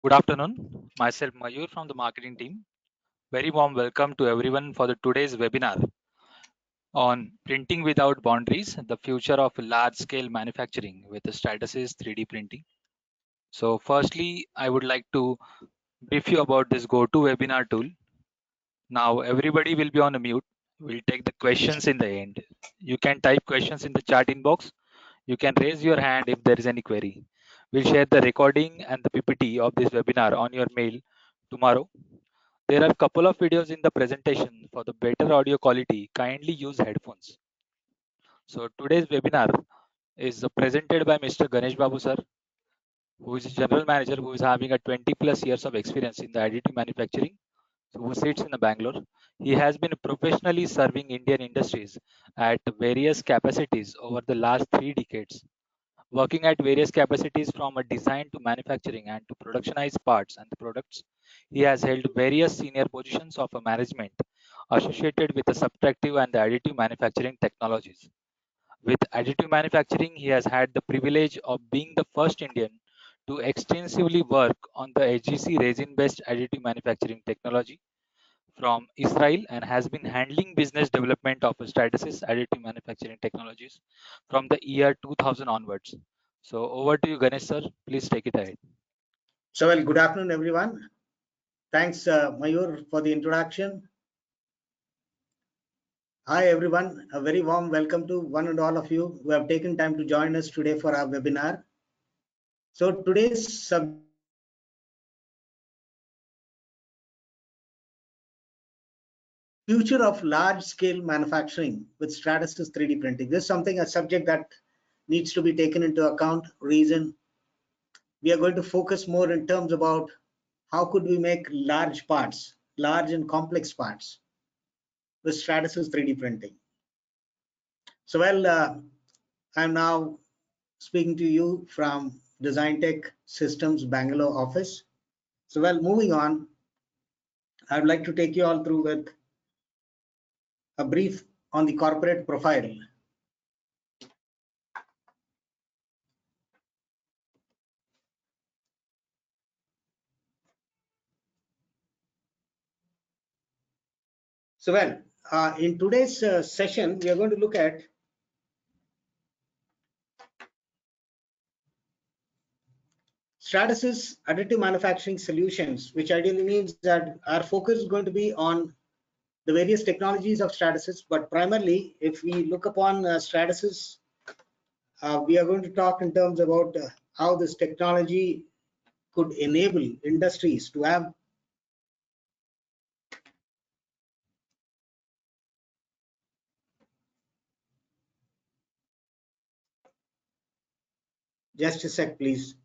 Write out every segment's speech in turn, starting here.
Good afternoon. Myself Mayur from the marketing team. Very warm welcome to everyone for the today's webinar on printing without boundaries, the future of large scale manufacturing with the Stratasys 3D printing. So firstly, I would like to brief you about this GoToWebinar tool. Now everybody will be on a mute. We'll take the questions in the end. You can type questions in the chat inbox. You can raise your hand if there is any query. We'll share the recording and the PPT of this webinar on your mail tomorrow. There are a couple of videos in the presentation. For the better audio quality, kindly use headphones. So today's webinar is presented by Mr. Ganesh Babu sir, who is a general manager who is having a 20 plus years of experience in the additive manufacturing, who sits in the Bangalore. He has been professionally serving Indian industries at various capacities over the last 3 decades, working at various capacities from a design to manufacturing and to productionize parts and the products. He has held various senior positions of a management associated with the subtractive and the additive manufacturing technologies. With additive manufacturing, he has had the privilege of being the first Indian to extensively work on the HGC resin-based additive manufacturing technology from Israel and has been handling business development of Stratasys additive manufacturing technologies from the year 2000 onwards. So over to you, Ganesh sir. Please take it ahead. So, well, good afternoon, everyone. Thanks, Mayur, for the introduction. Hi, everyone. A very warm welcome to one and all of you who have taken time to join us today for our webinar. So today's subject future of large-scale manufacturing with Stratasys 3D printing. This is a subject that needs to be taken into account. Reason we are going to focus more in terms about how could we make large parts, large and complex parts with Stratasys 3D printing. So, well, I'm now speaking to you from Design Tech Systems Bangalore office. So, well, moving on, I'd like to take you all through with a brief on the corporate profile. So, well, in today's session, we are going to look at Stratasys additive manufacturing solutions, which ideally means that our focus is going to be on the various technologies of Stratasys, but primarily, if we look upon Stratasys, we are going to talk in terms about how this technology could enable industries to have just a sec, please.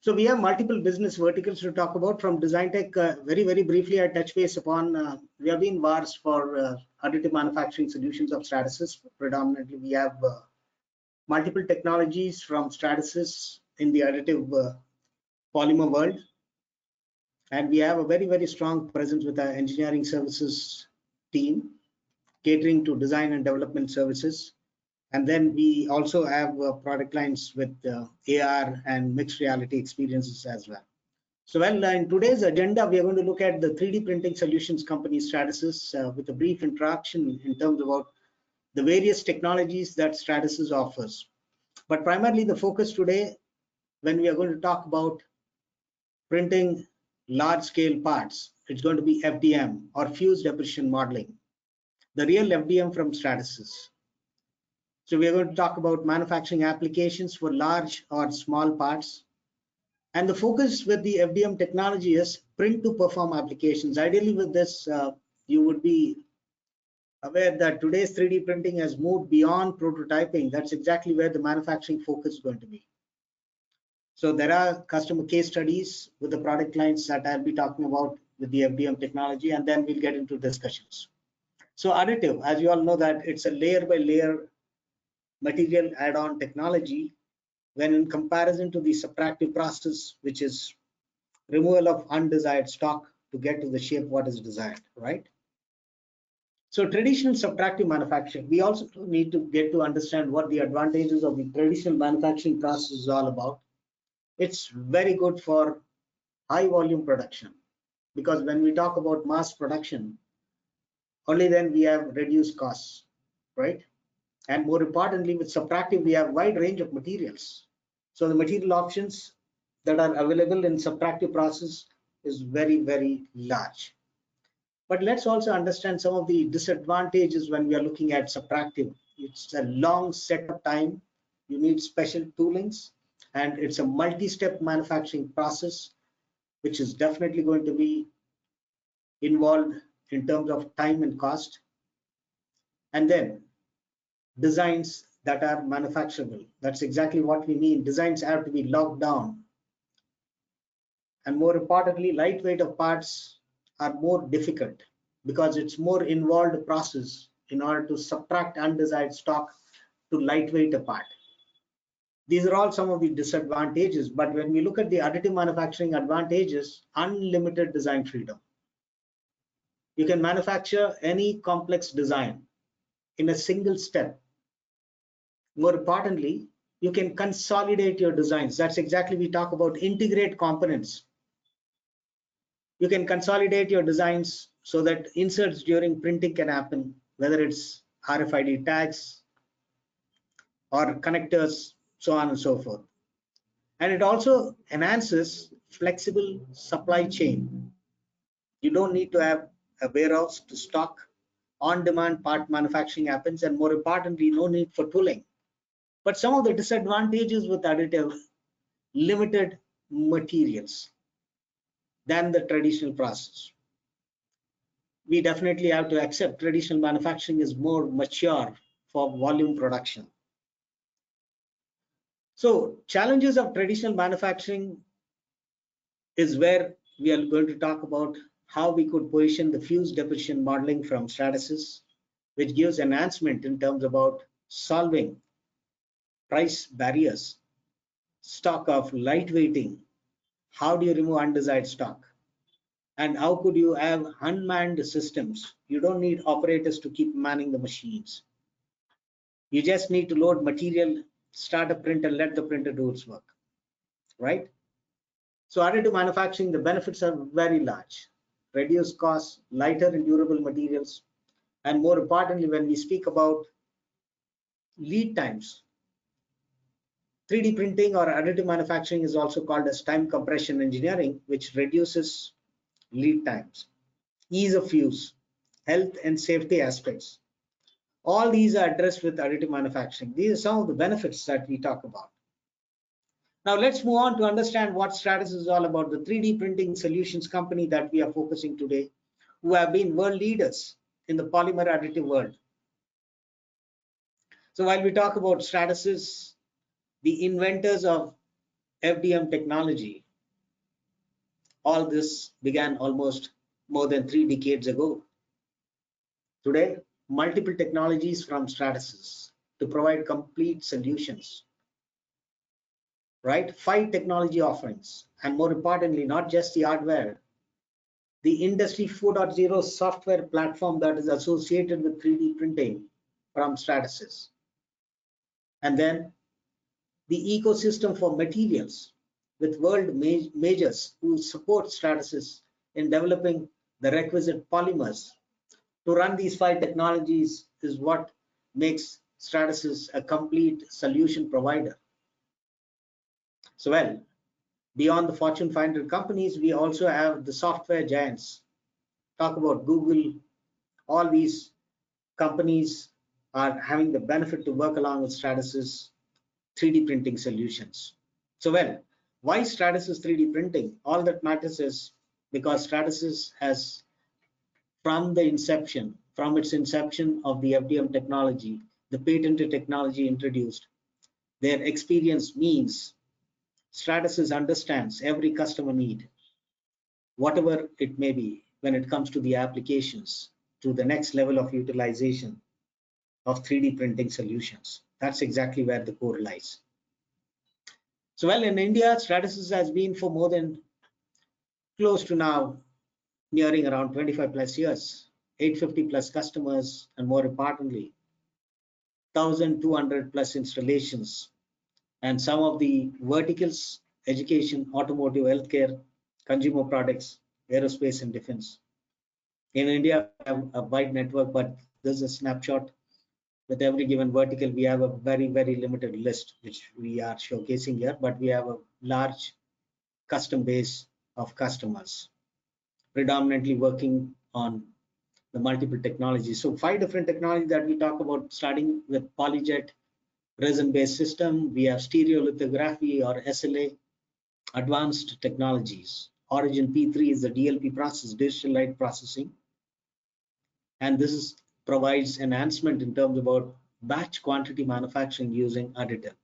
So we have multiple business verticals to talk about. From Design Tech, very briefly, I touch base upon, we have been VARs for additive manufacturing solutions of Stratasys. Predominantly, we have multiple technologies from Stratasys in the additive polymer world. And we have a very strong presence with our engineering services team, catering to design and development services. And then we also have product lines with AR and mixed reality experiences as well. So, well, in today's agenda, we are going to look at the 3D printing solutions company Stratasys with a brief introduction in terms about the various technologies that Stratasys offers. But primarily the focus today, when we are going to talk about printing large scale parts, it's going to be FDM or fused deposition modeling, the real FDM from Stratasys. So we are going to talk about manufacturing applications for large or small parts. And the focus with the FDM technology is print to perform applications. Ideally with this, you would be aware that today's 3D printing has moved beyond prototyping. That's exactly where the manufacturing focus is going to be. So there are customer case studies with the product lines that I'll be talking about with the FDM technology, and then we'll get into discussions. So additive, as you all know, that it's a layer by layer material add-on technology when in comparison to the subtractive process, which is removal of undesired stock to get to the shape what is desired, right? So traditional subtractive manufacturing, we also need to get to understand what the advantages of the traditional manufacturing process is all about. It's very good for high volume production, because when we talk about mass production, only then we have reduced costs, right? And more importantly, with subtractive, we have wide range of materials. So the material options that are available in subtractive process is very, very large. But let's also understand some of the disadvantages when we are looking at subtractive. It's a long setup time. You need special toolings, and it's a multi-step manufacturing process, which is definitely going to be involved in terms of time and cost. And then designs that are manufacturable. That's exactly what we mean. Designs have to be locked down. And more importantly, lightweight of parts are more difficult because it's more involved process in order to subtract undesired stock to lightweight a part. These are all some of the disadvantages, but when we look at the additive manufacturing advantages, unlimited design freedom. You can manufacture any complex design in a single step. More importantly, you can consolidate your designs. That's exactly we talk about integrate components. You can consolidate your designs so that inserts during printing can happen, whether it's RFID tags or connectors, so on and so forth. And it also enhances flexible supply chain. You don't need to have a warehouse to stock. On-demand part manufacturing happens, and more importantly, no need for tooling. But some of the disadvantages with additive, limited materials than the traditional process. We definitely have to accept traditional manufacturing is more mature for volume production. So challenges of traditional manufacturing is where we are going to talk about how we could position the fused deposition modeling from Stratasys, which gives enhancement in terms about solving price barriers, stock of lightweighting, how do you remove undesired stock, and how could you have unmanned systems? You don't need operators to keep manning the machines. You just need to load material, start a printer, let the printer do its work, right? So additive manufacturing, the benefits are very large. Reduced costs, lighter and durable materials, and more importantly, when we speak about lead times, 3D printing or additive manufacturing is also called as time compression engineering, which reduces lead times, ease of use, health and safety aspects. All these are addressed with additive manufacturing. These are some of the benefits that we talk about. Now let's move on to understand what Stratasys is all about, the 3D printing solutions company that we are focusing today, who have been world leaders in the polymer additive world. So while we talk about Stratasys, the inventors of FDM technology, all this began almost more than 3 decades ago. Today, multiple technologies from Stratasys to provide complete solutions, right? 5 technology offerings, and more importantly, not just the hardware, the Industry 4.0 software platform that is associated with 3D printing from Stratasys. And then the ecosystem for materials with world majors who support Stratasys in developing the requisite polymers to run these 5 technologies is what makes Stratasys a complete solution provider. So well, beyond the Fortune 500 companies, we also have the software giants. Talk about Google. All these companies are having the benefit to work along with Stratasys 3D printing solutions. So well, why Stratasys 3D printing? All that matters is because Stratasys has, from its inception of the FDM technology, the patented technology introduced, their experience means Stratasys understands every customer need, whatever it may be, when it comes to the applications, to the next level of utilization of 3D printing solutions. That's exactly where the core lies. So well, in India, Stratasys has been for more than close to now nearing around 25 plus years 850 plus customers, and more importantly, 1,200 plus installations. And some of the verticals: education, automotive, healthcare, consumer products, aerospace, and defense. In India, we have a wide network, but this is a snapshot. With every given vertical, we have a very, very limited list, which we are showcasing here, but we have a large custom base of customers, predominantly working on the multiple technologies. So 5 different technologies that we talk about, starting with PolyJet, resin-based system. We have stereolithography or SLA, advanced technologies. Origin P3 is the DLP process, digital light processing. And this provides enhancement in terms about batch quantity manufacturing using additive.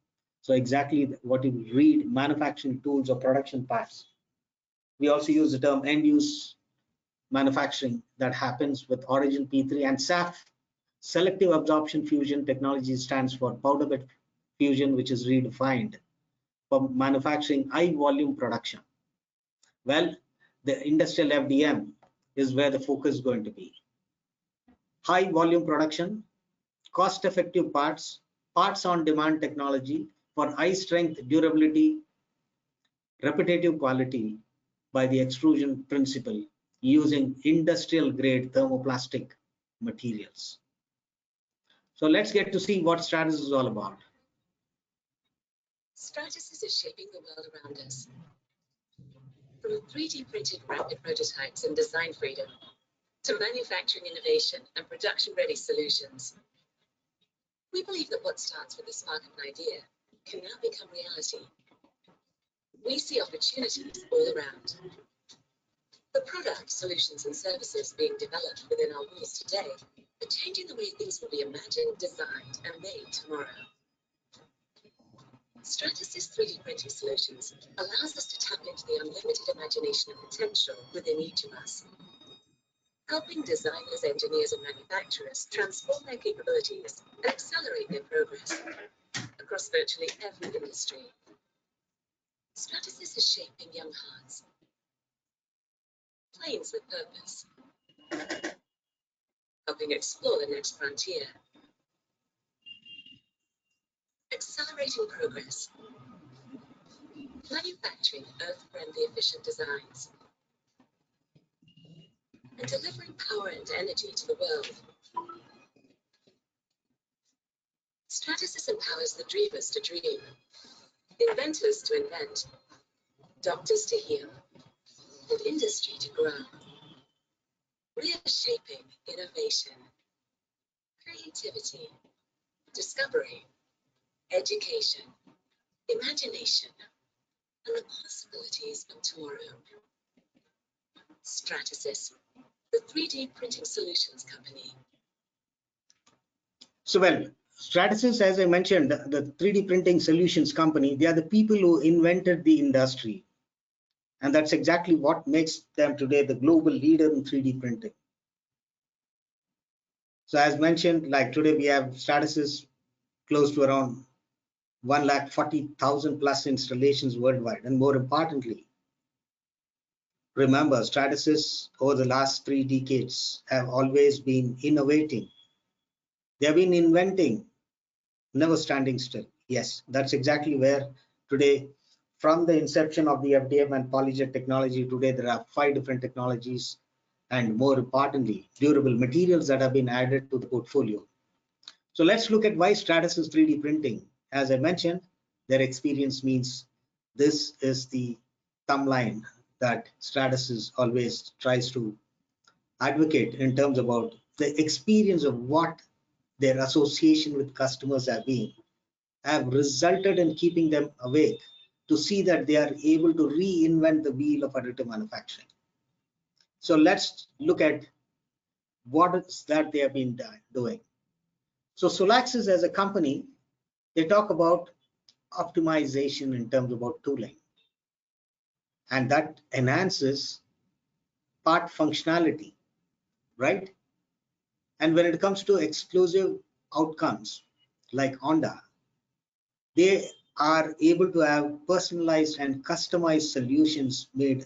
So exactly what you read, manufacturing tools or production parts. We also use the term end use manufacturing that happens with Origin P3, and SAF, selective absorption fusion technology, stands for powder bed fusion, which is redefined for manufacturing high volume production. Well, the industrial FDM is where the focus is going to be. High volume production, cost effective parts, parts on demand technology for high strength, durability, repetitive quality by the extrusion principle using industrial grade thermoplastic materials. So let's get to see what Stratasys is all about. Stratasys is shaping the world around us. From 3D printed rapid prototypes and design freedom to manufacturing innovation and production-ready solutions. We believe that what starts with the spark of an idea can now become reality. We see opportunities all around. The products, solutions, and services being developed within our walls today are changing the way things will be imagined, designed, and made tomorrow. Stratasys 3D printing solutions allows us to tap into the unlimited imagination and potential within each of us, helping designers, engineers, and manufacturers transform their capabilities and accelerate their progress across virtually every industry. Stratasys is shaping young hearts, planes with purpose, helping explore the next frontier, accelerating progress, manufacturing earth-friendly efficient designs, and delivering power and energy to the world. Stratasys empowers the dreamers to dream, inventors to invent, doctors to heal, and industry to grow. We are shaping innovation, creativity, discovery, education, imagination, and the possibilities of tomorrow. Stratasys, the 3D printing solutions company. So well, Stratasys, as I mentioned, the 3D printing solutions company, they are the people who invented the industry. And that's exactly what makes them today the global leader in 3D printing. So as mentioned, like today we have Stratasys close to around 140,000 plus installations worldwide. And more importantly, remember, Stratasys over the last 3 decades have always been innovating. They have been inventing, never standing still. Yes, that's exactly where today, from the inception of the FDM and PolyJet technology, today there are 5 different technologies, and more importantly, durable materials that have been added to the portfolio. So let's look at why Stratasys 3D printing. As I mentioned, their experience means this is the thumb line that Stratasys always tries to advocate in terms about the experience of what their association with customers have resulted in keeping them awake to see that they are able to reinvent the wheel of additive manufacturing. So let's look at what is that they have been doing. So Solaxis as a company, they talk about optimization in terms about tooling, and that enhances part functionality, right? And when it comes to exclusive outcomes like Honda, they are able to have personalized and customized solutions made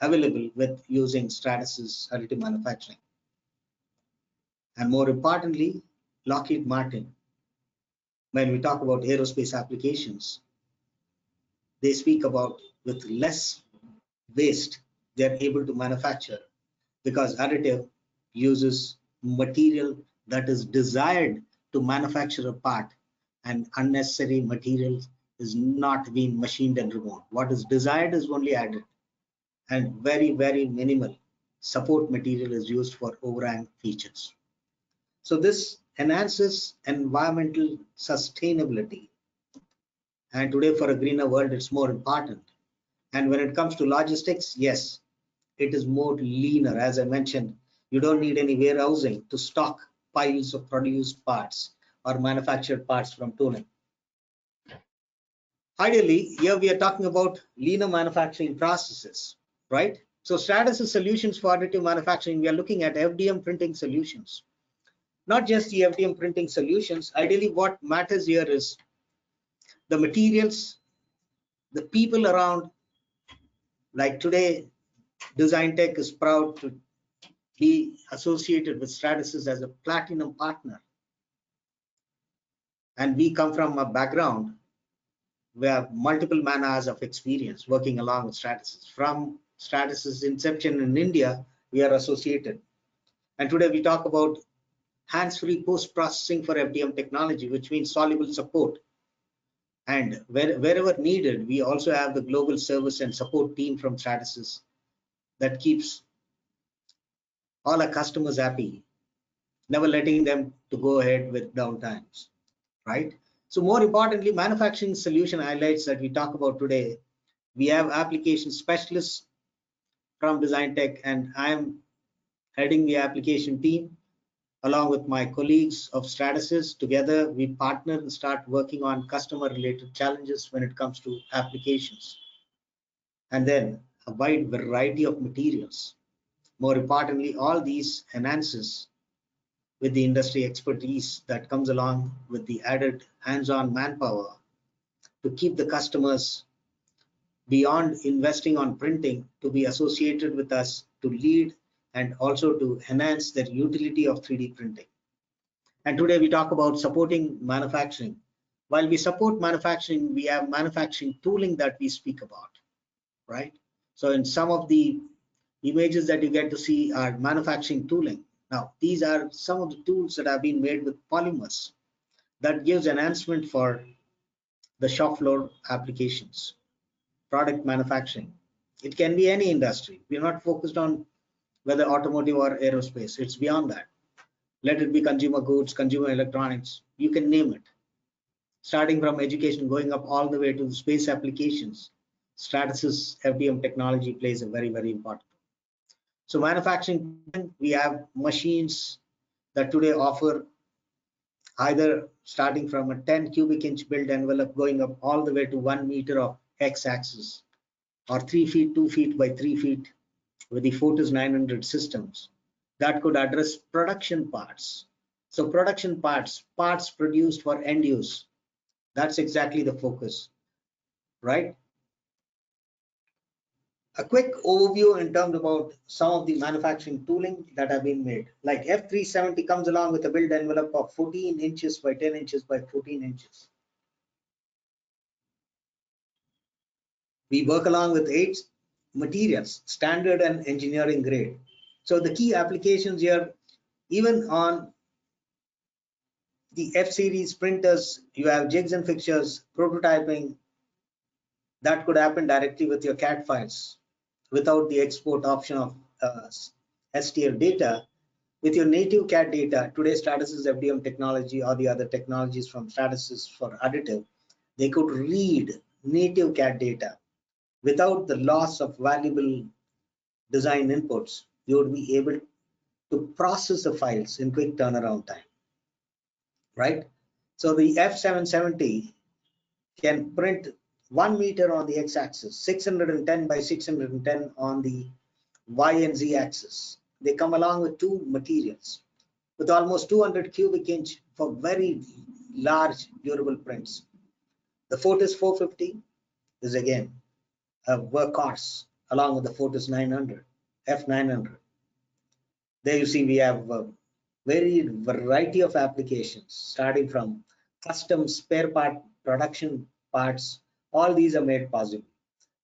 available with using Stratasys additive manufacturing. And more importantly, Lockheed Martin, when we talk about aerospace applications, they speak about with less waste, they're able to manufacture because additive uses material that is desired to manufacture a part, and unnecessary material is not being machined and removed. What is desired is only added, and very, very minimal support material is used for overhang features. So this enhances environmental sustainability. And today for a greener world, it's more important. And when it comes to logistics, yes, it is more leaner. As I mentioned, you don't need any warehousing to stock piles of produced parts or manufactured parts from tooling. Ideally, here we are talking about leaner manufacturing processes, right? So Stratasys solutions for additive manufacturing, we are looking at FDM printing solutions. Not just the FDM printing solutions. Ideally, what matters here is the materials, the people around. Like today, Design Tech is proud to be associated with Stratasys as a platinum partner. And we come from a background where multiple man hours of experience working along with Stratasys. From Stratasys inception in India, we are associated. And today we talk about hands-free post-processing for FDM technology, which means soluble support. And wherever needed, we also have the global service and support team from Stratasys that keeps all our customers happy, never letting them to go ahead with downtimes, right? So more importantly, manufacturing solution highlights that we talk about today. We have application specialists from Design Tech, and I am heading the application team along with my colleagues of Stratasys. Together, we partner and start working on customer-related challenges when it comes to applications. And then a wide variety of materials. More importantly, all these enhances with the industry expertise that comes along with the added hands-on manpower to keep the customers beyond investing on printing to be associated with us to lead and also to enhance their utility of 3D printing. And today we talk about supporting manufacturing. While we support manufacturing, we have manufacturing tooling that we speak about, right? So in some of the images that you get to see are manufacturing tooling. Now, these are some of the tools that have been made with polymers that gives enhancement for the shop floor applications, product manufacturing. It can be any industry. We're not focused on whether automotive or aerospace. It's beyond that. Let it be consumer goods, consumer electronics, you can name it. Starting from education, going up all the way to the space applications, Stratasys FDM technology plays a very, very important role. So manufacturing, we have machines that today offer either starting from a 10 cubic inch build envelope going up all the way to 1 meter of x-axis, or 3 feet, 2 feet by 3 feet with the Fortus 900 systems that could address production parts. So production parts produced for end use. That's exactly the focus, right? A quick overview in terms about some of the manufacturing tooling that have been made. Like F370 comes along with a build envelope of 14 inches by 10 inches by 14 inches. We work along with 8 materials, standard and engineering grade. So the key applications here, even on the F series printers, you have jigs and fixtures, prototyping that could happen directly with your CAD files without the export option of STL data. With your native CAD data, today's Stratasys FDM technology or the other technologies from Stratasys for additive, they could read native CAD data without the loss of valuable design inputs. You would be able to process the files in quick turnaround time, right? So the F770 can print 1 meter on the x-axis, 610 by 610 on the y and z axis. They come along with 2 materials with almost 200 cubic inch for very large durable prints. The Fortus 450 is again a workhorse along with the Fortus 900, F900. There you see we have very variety of applications, starting from custom spare part production parts. All these are made possible.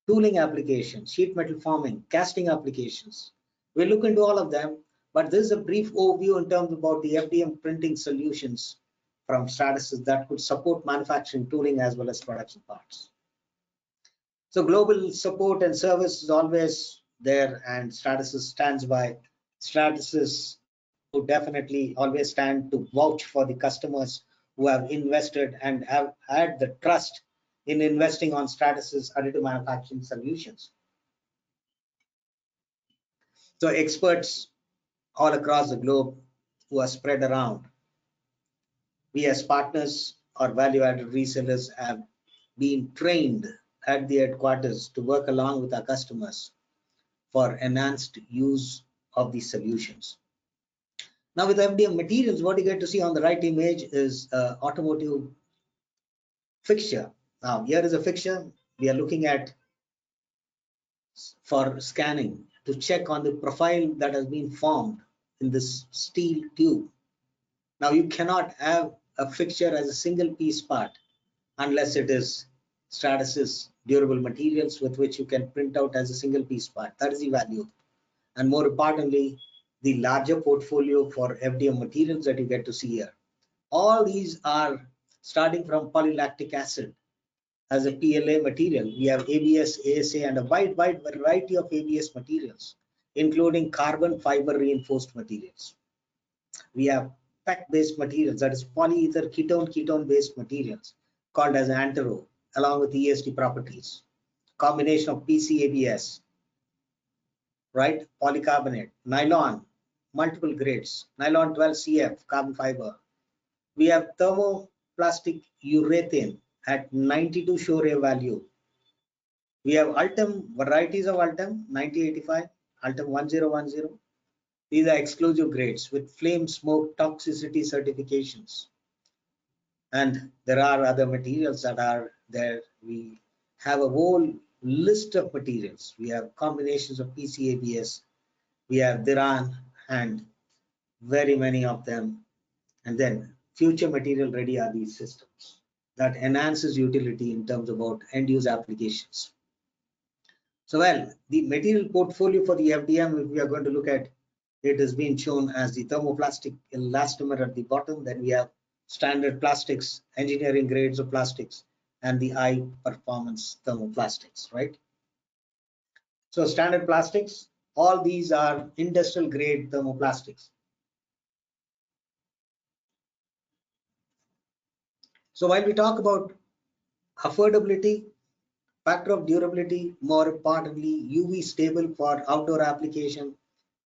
Tooling applications, sheet metal forming, casting applications. We'll look into all of them, but this is a brief overview in terms about the FDM printing solutions from Stratasys that could support manufacturing, tooling, as well as production parts. So global support and service is always there, and Stratasys stands by. Stratasys would definitely always stand to vouch for the customers who have invested and have had the trust in investing on Stratasys additive manufacturing solutions. So experts all across the globe who are spread around. We as partners or value-added resellers have been trained at the headquarters to work along with our customers for enhanced use of these solutions. Now with FDM materials, what you get to see on the right image is automotive fixture. Now here is a fixture we are looking at for scanning to check on the profile that has been formed in this steel tube. Now you cannot have a fixture as a single piece part unless it is Stratasys durable materials with which you can print out as a single piece part. That is the value. And more importantly, the larger portfolio for FDM materials that you get to see here. All these are starting from polylactic acid as a PLA material. We have ABS, ASA, and a wide variety of ABS materials, including carbon fiber reinforced materials. We have PEC-based materials, that is polyether ketone based materials called as Antero, along with ESD properties. Combination of PC-ABS, right? Polycarbonate, nylon, multiple grades, nylon 12CF, carbon fiber. We have thermoplastic urethane at 92 Shore value. We have Ultem, varieties of Ultem, 9085, Ultem 1010. These are exclusive grades with flame smoke toxicity certifications. And there are other materials that are there. We have a whole list of materials. We have combinations of PC-ABS, we have Diran, and very many of them. And then future material ready are these systems that enhances utility in terms about end use applications. So well, the material portfolio for the FDM, if we are going to look at, it has been shown as the thermoplastic elastomer at the bottom. Then we have standard plastics, engineering grades of plastics, and the high performance thermoplastics, right? So standard plastics, all these are industrial grade thermoplastics. So while we talk about affordability, factor of durability, more importantly, UV stable for outdoor application,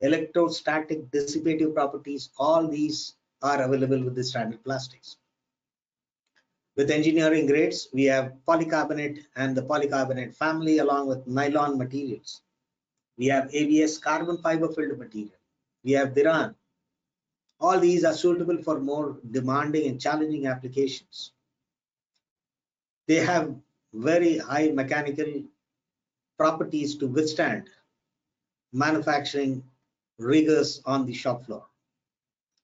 electrostatic dissipative properties, all these are available with the standard plastics. With engineering grades, we have polycarbonate and the polycarbonate family along with nylon materials. We have ABS carbon fiber filled material. We have Diran. All these are suitable for more demanding and challenging applications. They have very high mechanical properties to withstand manufacturing rigors on the shop floor.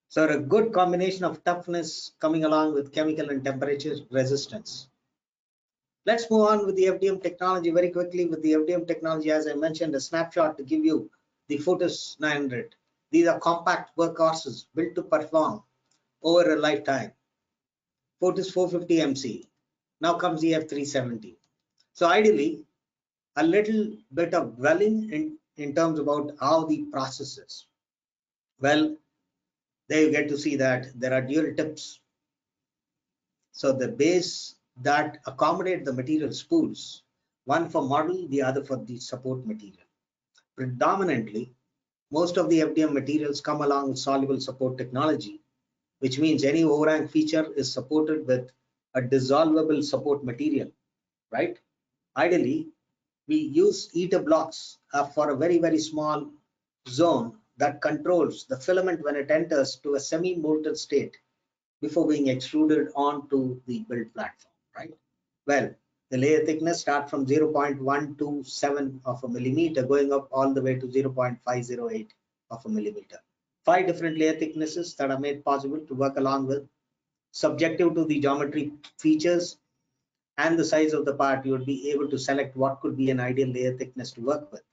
So a good combination of toughness coming along with chemical and temperature resistance. Let's move on with the FDM technology very quickly. With the FDM technology, as I mentioned, a snapshot to give you the Fortis 900. These are compact workhorses built to perform over a lifetime. Fortis 450 MC. Now comes the F370. So ideally, a little bit of dwelling in terms about how the process is. Well, there you get to see that there are dual tips. So the base that accommodate the material spools, one for model, the other for the support material. Predominantly, most of the FDM materials come along with soluble support technology, which means any overhang feature is supported with a dissolvable support material, right? Ideally, we use heater blocks for a very small zone that controls the filament when it enters to a semi-molten state before being extruded onto the build platform, right? Well, the layer thickness starts from 0.127 of a millimeter going up all the way to 0.508 of a millimeter. 5 different layer thicknesses that are made possible to work along with. Subjective to the geometry features and the size of the part, you would be able to select what could be an ideal layer thickness to work with.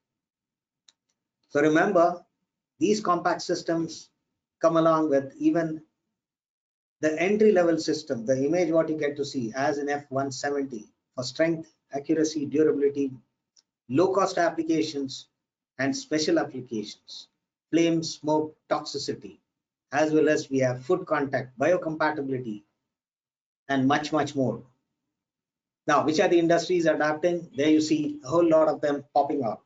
So remember, these compact systems come along with even the entry level system, the image what you get to see as in F170 for strength, accuracy, durability, low cost applications and special applications, flame, smoke, toxicity, as well as we have food contact, biocompatibility, and much, much more. Now, which are the industries adapting? There you see a whole lot of them popping out.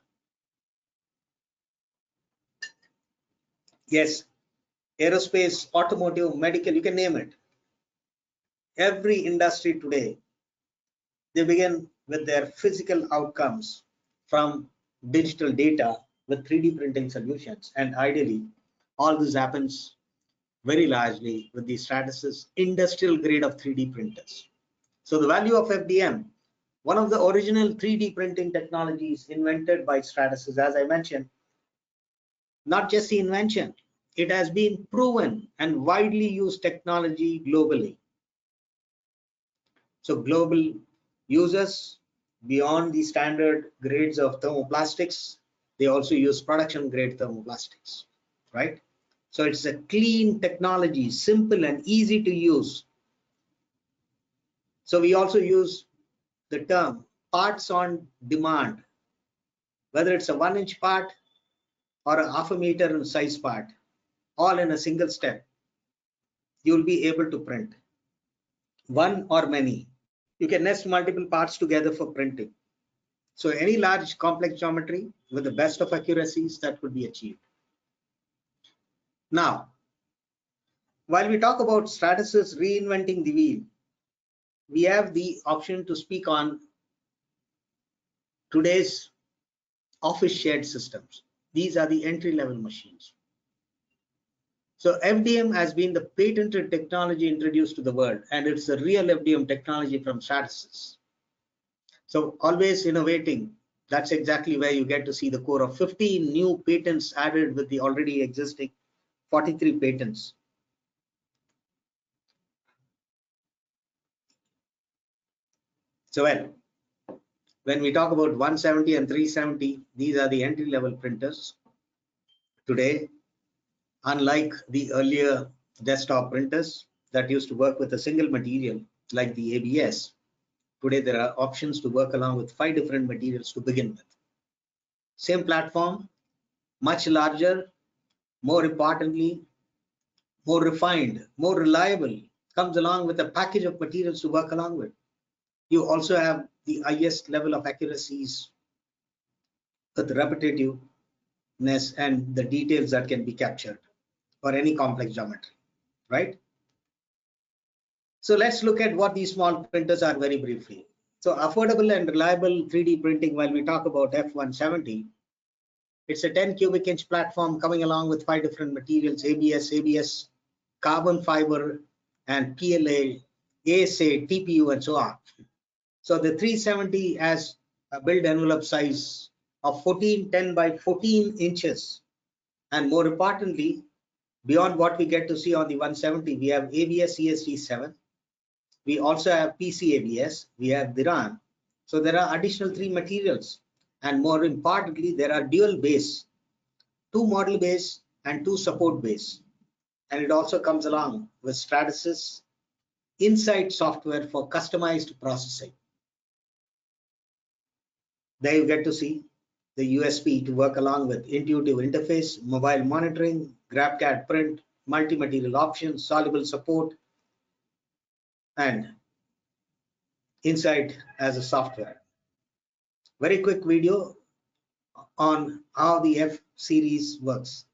Yes, aerospace, automotive, medical, you can name it. Every industry today, they begin with their physical outcomes from digital data with 3D printing solutions. And ideally, all this happens very largely with the Stratasys industrial grade of 3D printers. So the value of FDM, one of the original 3D printing technologies invented by Stratasys, as I mentioned, not just the invention, it has been proven and widely used technology globally. So global users beyond the standard grades of thermoplastics, they also use production grade thermoplastics, right? So it's a clean technology, simple and easy to use. So we also use the term parts on demand, whether it's a 1-inch part or a 0.5 meter in size part, all in a single step, you'll be able to print one or many. You can nest multiple parts together for printing. So any large complex geometry with the best of accuracies that could be achieved. Now, while we talk about Stratasys reinventing the wheel, we have the option to speak on today's office shared systems. These are the entry-level machines. So FDM has been the patented technology introduced to the world, and it's the real FDM technology from Stratasys. So always innovating, that's exactly where you get to see the core of 15 new patents added with the already existing 43 patents. So well, when we talk about 170 and 370, these are the entry-level printers. Today, unlike the earlier desktop printers that used to work with a single material like the ABS, today there are options to work along with 5 different materials to begin with. Same platform, much larger, more importantly, more refined, more reliable, comes along with a package of materials to work along with. You also have the highest level of accuracies with repetitiveness and the details that can be captured for any complex geometry, right? So let's look at what these small printers are very briefly. So affordable and reliable 3D printing, while we talk about F170, it's a 10 cubic inch platform coming along with 5 different materials, ABS, carbon fiber, and PLA, ASA, TPU, and so on. So the 370 has a build envelope size of 1410 by 14 inches. And more importantly, beyond what we get to see on the 170, we have ABS ESD7. We also have PC ABS. We have DRAM. So there are additional 3 materials. And more importantly, there are dual base, 2 model base and 2 support base. And it also comes along with Stratasys Insight software for customized processing. There you get to see the USB to work along with intuitive interface, mobile monitoring, GrabCAD print, multi-material options, soluble support, and Insight as a software. Very quick video on how the F series works.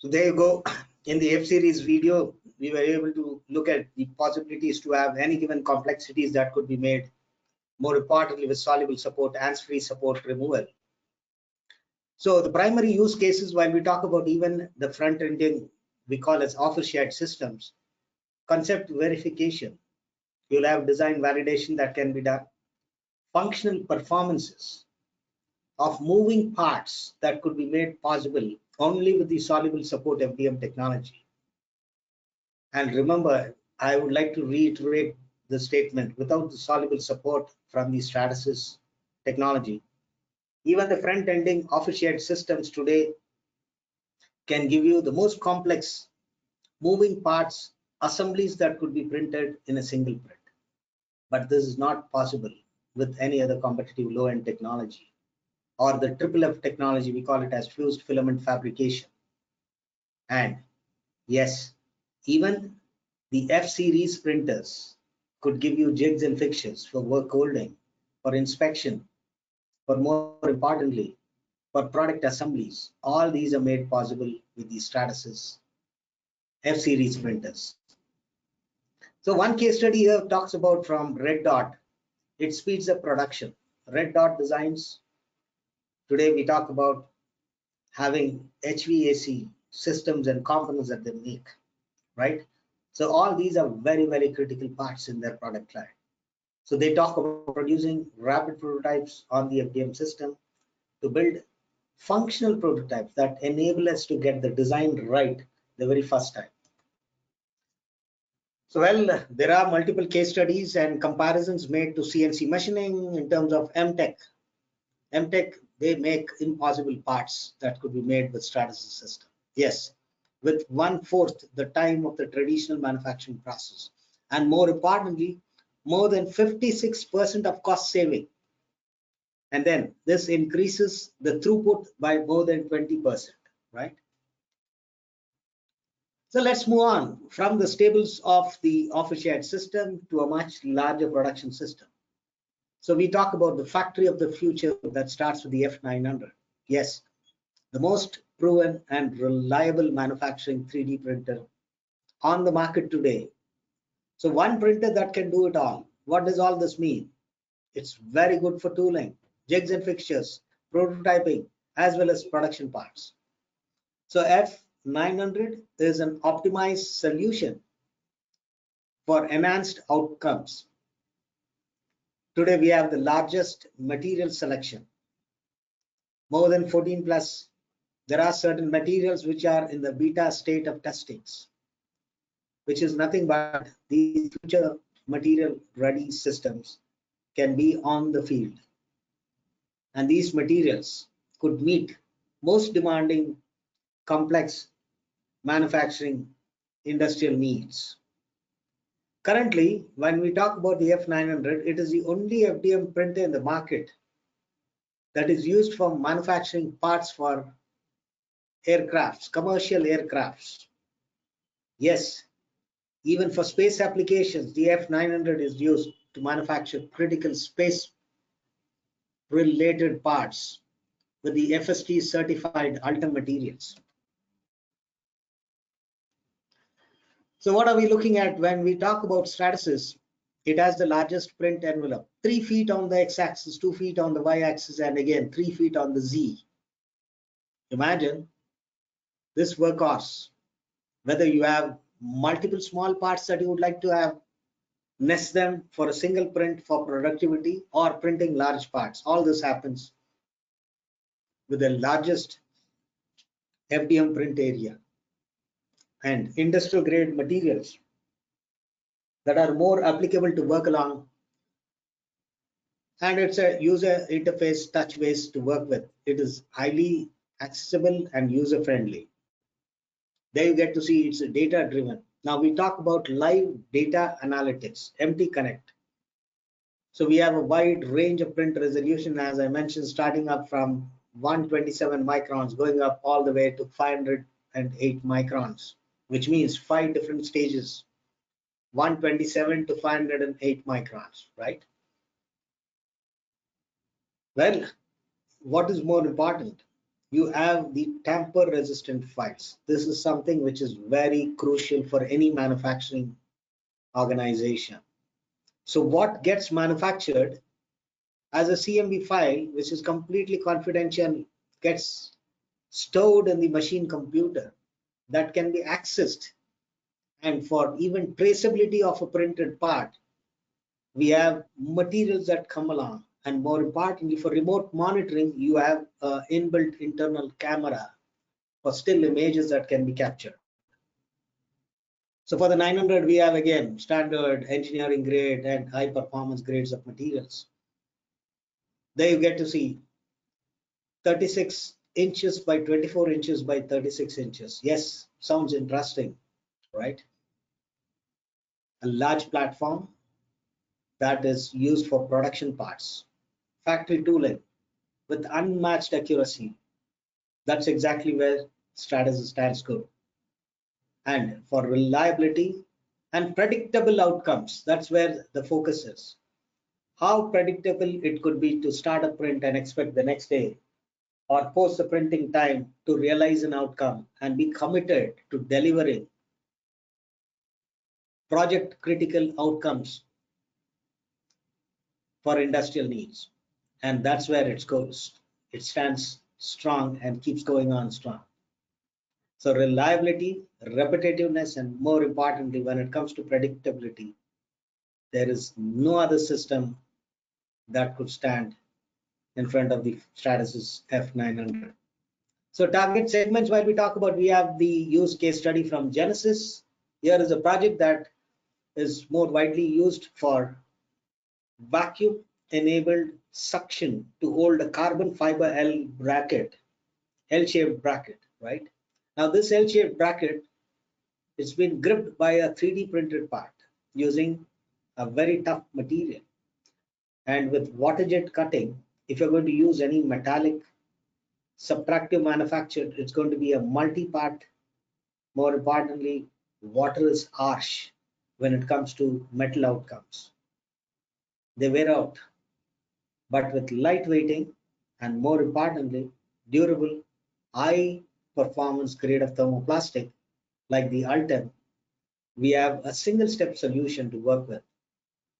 So there you go. In the F series video, we were able to look at the possibilities to have any given complexities that could be made, more importantly with soluble support, hands-free support removal. So the primary use cases, while we talk about even the front ending, we call as office shared systems, concept verification, you'll have design validation that can be done, functional performances of moving parts that could be made possible only with the soluble support FDM technology. And remember, I would like to reiterate the statement, without the soluble support from the Stratasys technology, even the front-ending office shared systems today can give you the most complex moving parts assemblies that could be printed in a single print. But this is not possible with any other competitive low-end technology, or the triple F technology, we call it as fused filament fabrication. And yes, even the F series printers could give you jigs and fixtures for work holding, for inspection, for more importantly, for product assemblies. All these are made possible with the Stratasys F series printers. So one case study here talks about from Red Dot. It speeds up production. Red Dot Designs. Today we talk about having HVAC systems and components that they make, right? So all these are very, very critical parts in their product line. So they talk about producing rapid prototypes on the FDM system to build functional prototypes that enable us to get the design right the very first time. So, well, there are multiple case studies and comparisons made to CNC machining in terms of MTech. MTech, they make impossible parts that could be made with Stratasys system. Yes, with 1/4 the time of the traditional manufacturing process. And more importantly, more than 56% of cost saving. And then this increases the throughput by more than 20%, right? So let's move on from the stables of the office shared system to a much larger production system. So we talk about the factory of the future that starts with the F900. Yes, the most proven and reliable manufacturing 3D printer on the market today. So one printer that can do it all. What does all this mean? It's very good for tooling, jigs and fixtures, prototyping, as well as production parts. So F900 is an optimized solution for enhanced outcomes. Today we have the largest material selection, more than 14 plus. There are certain materials which are in the beta state of testings, which is nothing but these future material ready systems can be on the field. And these materials could meet most demanding complex manufacturing industrial needs. Currently, when we talk about the F900, it is the only FDM printer in the market that is used for manufacturing parts for aircrafts, commercial aircrafts. Yes, even for space applications, the F900 is used to manufacture critical space related parts with the FST certified Ultem materials. So what are we looking at when we talk about Stratasys? It has the largest print envelope, 3 feet on the x-axis, 2 feet on the y-axis, and again 3 feet on the z. Imagine this workhorse, whether you have multiple small parts that you would like to have, nest them for a single print for productivity, or printing large parts. All this happens with the largest FDM print area and industrial grade materials that are more applicable to work along. And it's a user interface touch base to work with. It is highly accessible and user friendly. There you get to see it's data driven. Now we talk about live data analytics, MT Connect. So we have a wide range of print resolution, as I mentioned, starting up from 127 microns, going up all the way to 508 microns, which means 5 different stages, 127 to 508 microns, right? Well, what is more important? you have the tamper resistant files. This is something which is very crucial for any manufacturing organization. So what gets manufactured as a CMV file, which is completely confidential, gets stored in the machine computer that can be accessed. And for even traceability of a printed part, we have materials that come along. And more importantly, for remote monitoring, you have an inbuilt internal camera for still images that can be captured. So for the 900, we have again standard engineering grade and high performance grades of materials. There you get to see 36 inches by 24 inches by 36 inches. Yes, sounds interesting, right? A large platform that is used for production parts, factory tooling with unmatched accuracy. That's exactly where Stratus stands good. And for reliability and predictable outcomes, that's where the focus is. How predictable it could be to start a print and expect the next day, or post the printing time to realize an outcome and be committed to delivering project critical outcomes for industrial needs. And that's where it goes. It stands strong and keeps going on strong. So reliability, repetitiveness, and more importantly, when it comes to predictability, there is no other system that could stand in front of the Stratus F900. So target segments, while we talk about, we have the use case study from Genesis. Here is a project that is more widely used for vacuum enabled suction to hold a carbon fiber L-shaped bracket, right? Now this L-shaped bracket has been gripped by a 3D printed part using a very tough material. And with water jet cutting, if you're going to use any metallic subtractive manufacture, it's going to be a multi-part. More importantly, water is harsh when it comes to metal outcomes. They wear out. But with light weighting and more importantly, durable, high performance grade of thermoplastic like the Ultem, we have a single step solution to work with.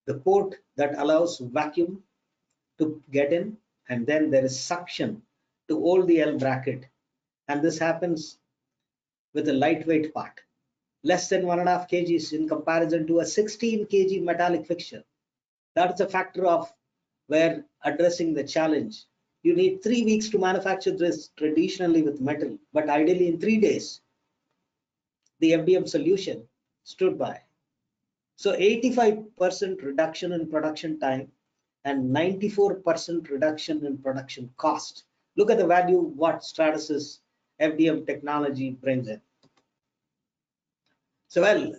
The port that allows vacuum to get in, and then there is suction to hold the L bracket. And this happens with a lightweight part, less than 1.5 kgs in comparison to a 16 kg metallic fixture. That's a factor of where addressing the challenge. You need 3 weeks to manufacture this traditionally with metal, but ideally in 3 days, the FDM solution stood by. So 85% reduction in production time and 94% reduction in production cost. Look at the value what Stratus's FDM technology brings in. So well,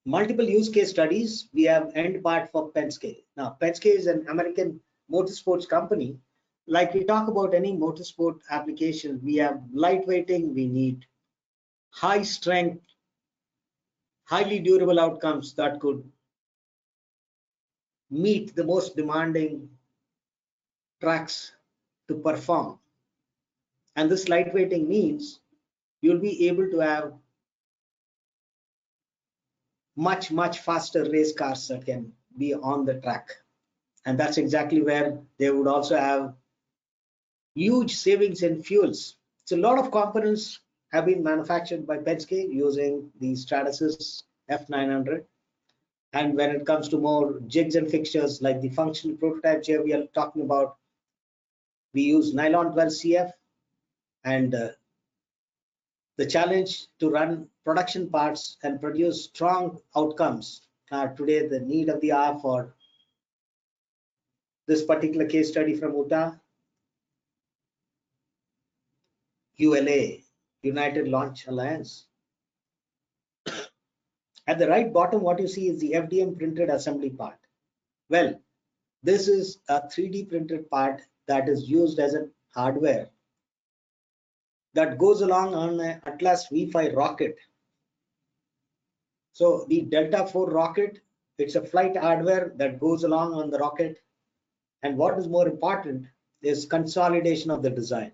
multiple use case studies. We have end part for Penske. Now Penske is an American motorsports company. Like we talk about any motorsport application, we have lightweighting, we need high strength, highly durable outcomes that could meet the most demanding tracks to perform. And this lightweighting means you'll be able to have much faster race cars that can be on the track. And that's exactly where they would also have huge savings in fuels. So a lot of components have been manufactured by Penske using the Stratus's F900. And when it comes to more jigs and fixtures like the functional prototypes here we are talking about, we use nylon 12 CF, and the challenge to run production parts and produce strong outcomes are today the need of the hour for this particular case study from Utah, ULA, United Launch Alliance. At the right bottom, what you see is the FDM printed assembly part. Well, this is a 3D printed part that is used as a hardware that goes along on an Atlas V5 rocket. So the Delta IV rocket, it's a flight hardware that goes along on the rocket. And what is more important is consolidation of the design.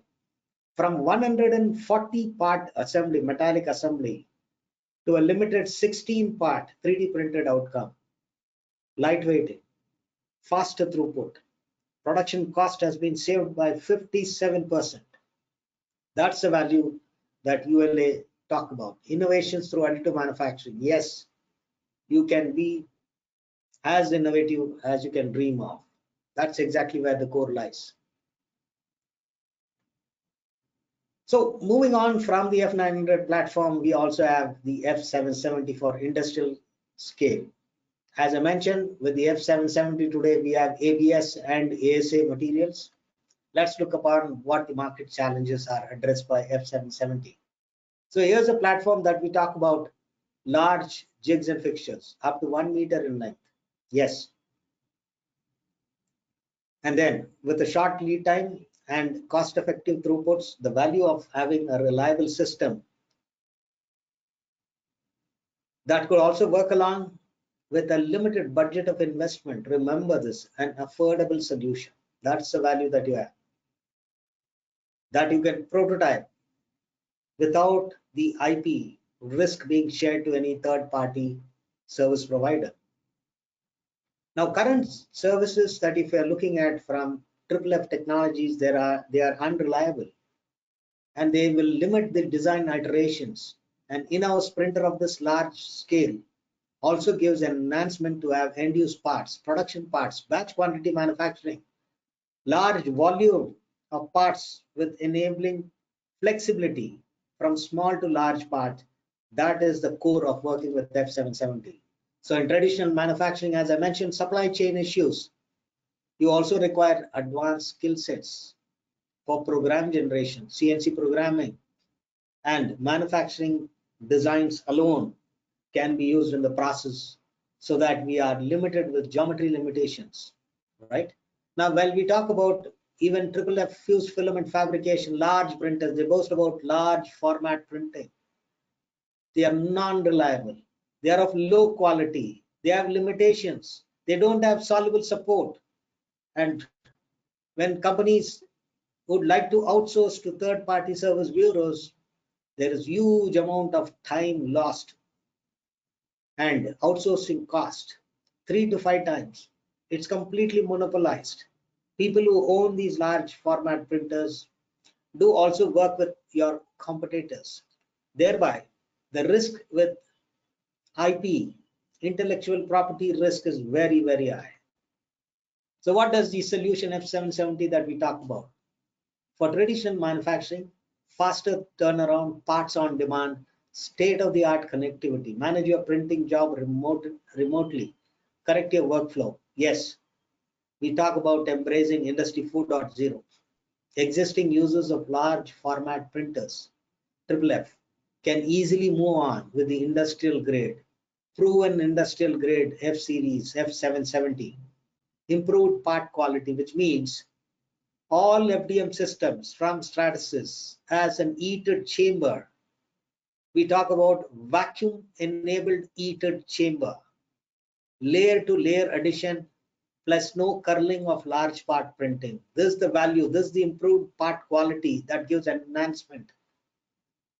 from 140 part assembly, metallic assembly, to a limited 16 part 3D printed outcome. Lightweighting, faster throughput, production cost has been saved by 57%. That's the value that ULA talk about. Innovations through additive manufacturing. Yes, you can be as innovative as you can dream of. That's exactly where the core lies. So moving on from the F900 platform, we also have the F770 for industrial scale. As I mentioned, with the F770 today, we have ABS and ASA materials. Let's look upon what the market challenges are addressed by F770. So here's a platform that we talk about large jigs and fixtures up to 1 meter in length. Yes. And then with a short lead time and cost-effective throughputs, the value of having a reliable system that could also work along with a limited budget of investment. Remember this, an affordable solution. That's the value that you have. That you can prototype without the IP risk being shared to any third-party service provider. Now, current services that if you're looking at from FFF Technologies, they are unreliable and they will limit the design iterations. An in-house printer of this large scale also gives an enhancement to have end-use parts, production parts, batch quantity manufacturing, large volume of parts with enabling flexibility from small to large part. That is the core of working with F770. So in traditional manufacturing, as I mentioned, supply chain issues, you also require advanced skill sets for program generation, CNC programming, and manufacturing designs alone can be used in the process so that we are limited with geometry limitations, right? Now, when we talk about even FFF fused filament fabrication, large printers, they boast about large format printing. They are non-reliable. They are of low quality. They have limitations. They don't have soluble support. And when companies would like to outsource to third-party service bureaus, there is huge amount of time lost and outsourcing cost 3 to 5 times. It's completely monopolized. People who own these large format printers do also work with your competitors. Thereby, the risk with IP, intellectual property risk, is very, very high. So what does the solution F770 that we talked about? For traditional manufacturing, faster turnaround, parts on demand, state-of-the-art connectivity, manage your printing job remotely, correct your workflow. Yes, we talk about embracing Industry 4.0. Existing users of large format printers, FFF, can easily move on with the industrial grade, proven industrial grade F series F770, improved part quality, which means all FDM systems from Stratasys as an heated chamber. We talk about vacuum enabled heated chamber, layer to layer addition, plus no curling of large part printing. This is the value, this is the improved part quality that gives an enhancement.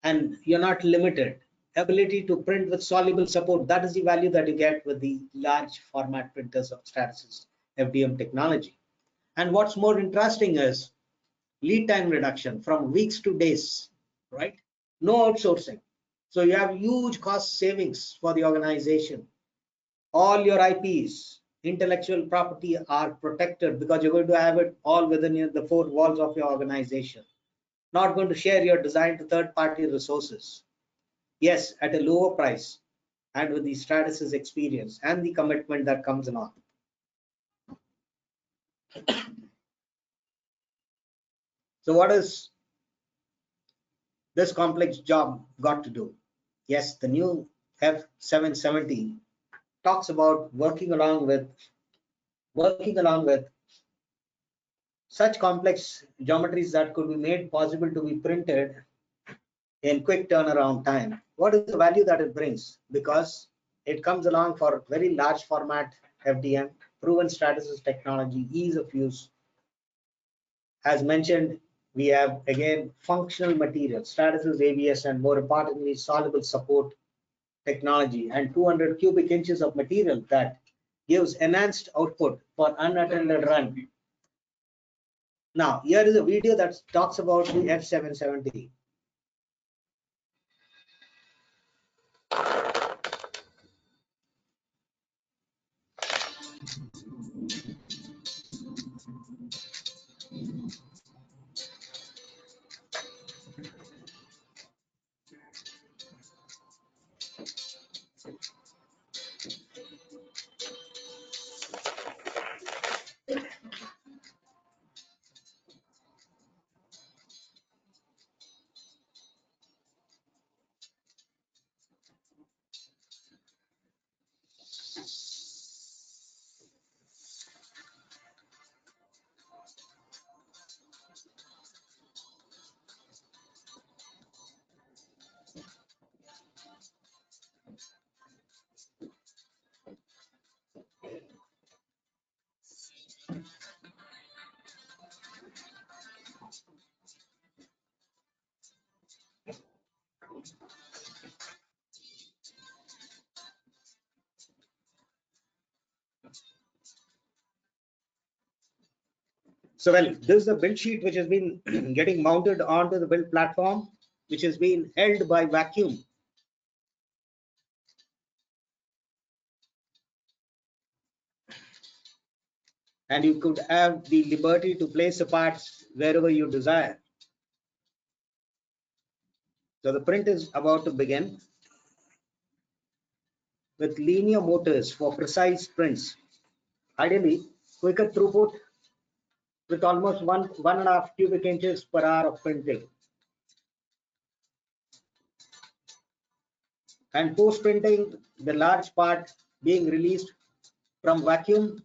And you're not limited. Ability to print with soluble support, that is the value that you get with the large format printers of Stratasys FDM technology. And what's more interesting is lead time reduction from weeks to days, right? No outsourcing. So you have huge cost savings for the organization. All your IPs, intellectual property, are protected because you're going to have it all within the 4 walls of your organization. Not going to share your design to third-party resources. Yes, at a lower price and with the Stratasys experience and the commitment that comes along. So what is this complex job got to do? Yes, the new F770 talks about working along with such complex geometries that could be made possible to be printed in quick turnaround time. What is the value that it brings? Because it comes along for very large format FDM, proven Stratasys technology, ease of use. As mentioned, We have again functional materials, Stratasys ABS, and more importantly, soluble support technology, and 200 cubic inches of material that gives enhanced output for unattended run. Now, here is a video that talks about the F770. So, well, this is the build sheet which has been getting mounted onto the build platform, which has been held by vacuum. And you could have the liberty to place the parts wherever you desire. So the print is about to begin with linear motors for precise prints. Ideally, quicker throughput with almost 1.5 cubic inches per hour of printing. And post printing, the large part being released from vacuum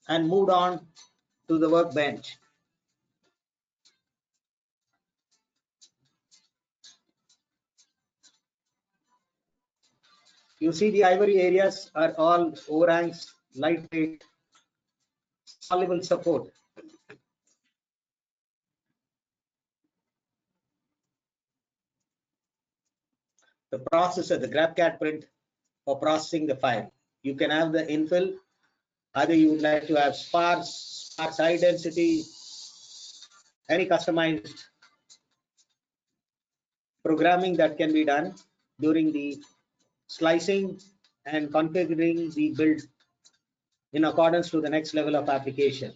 and moved on to the workbench. You see the ivory areas are all overhangs, lightweight, soluble support. The processor, the GrabCAD print for processing the file. You can have the infill, either you would like to have sparse high density, any customized programming that can be done during the slicing and configuring the build in accordance to the next level of application.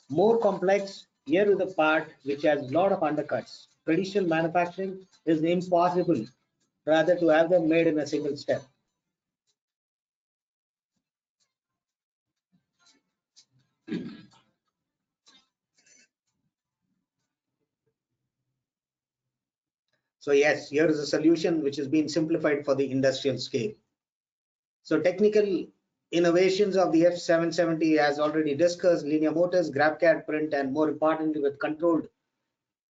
More complex, here is the part which has a lot of undercuts. Traditional manufacturing is impossible rather to have them made in a single step. So yes, here is a solution which has been simplified for the industrial scale. So technical innovations of the F770 as already discussed, linear motors, GrabCAD print, and more importantly with controlled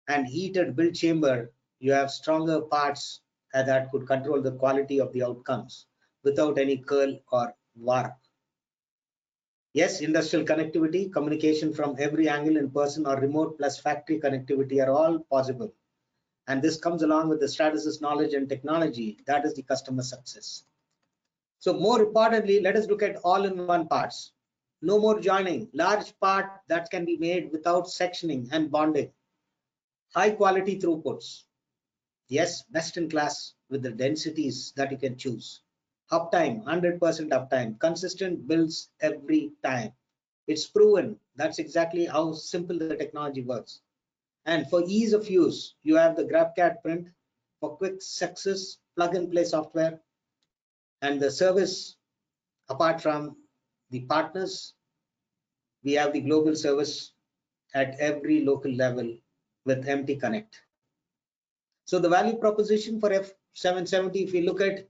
and heated build chamber, you have stronger parts that could control the quality of the outcomes without any curl or warp. Yes, industrial connectivity, communication from every angle in person or remote plus factory connectivity are all possible. And this comes along with the Stratasys knowledge and technology. That is the customer success. So more importantly, let us look at all-in-one parts. No more joining, large part that can be made without sectioning and bonding. High quality throughputs. Yes, best in class with the densities that you can choose. Uptime, 100% uptime, consistent builds every time. It's proven. That's exactly how simple the technology works. And for ease of use, you have the GrabCAD print for quick success, plug and play software, and the service. Apart from the partners, we have the global service at every local level with MT Connect. So the value proposition for F770, if you look at,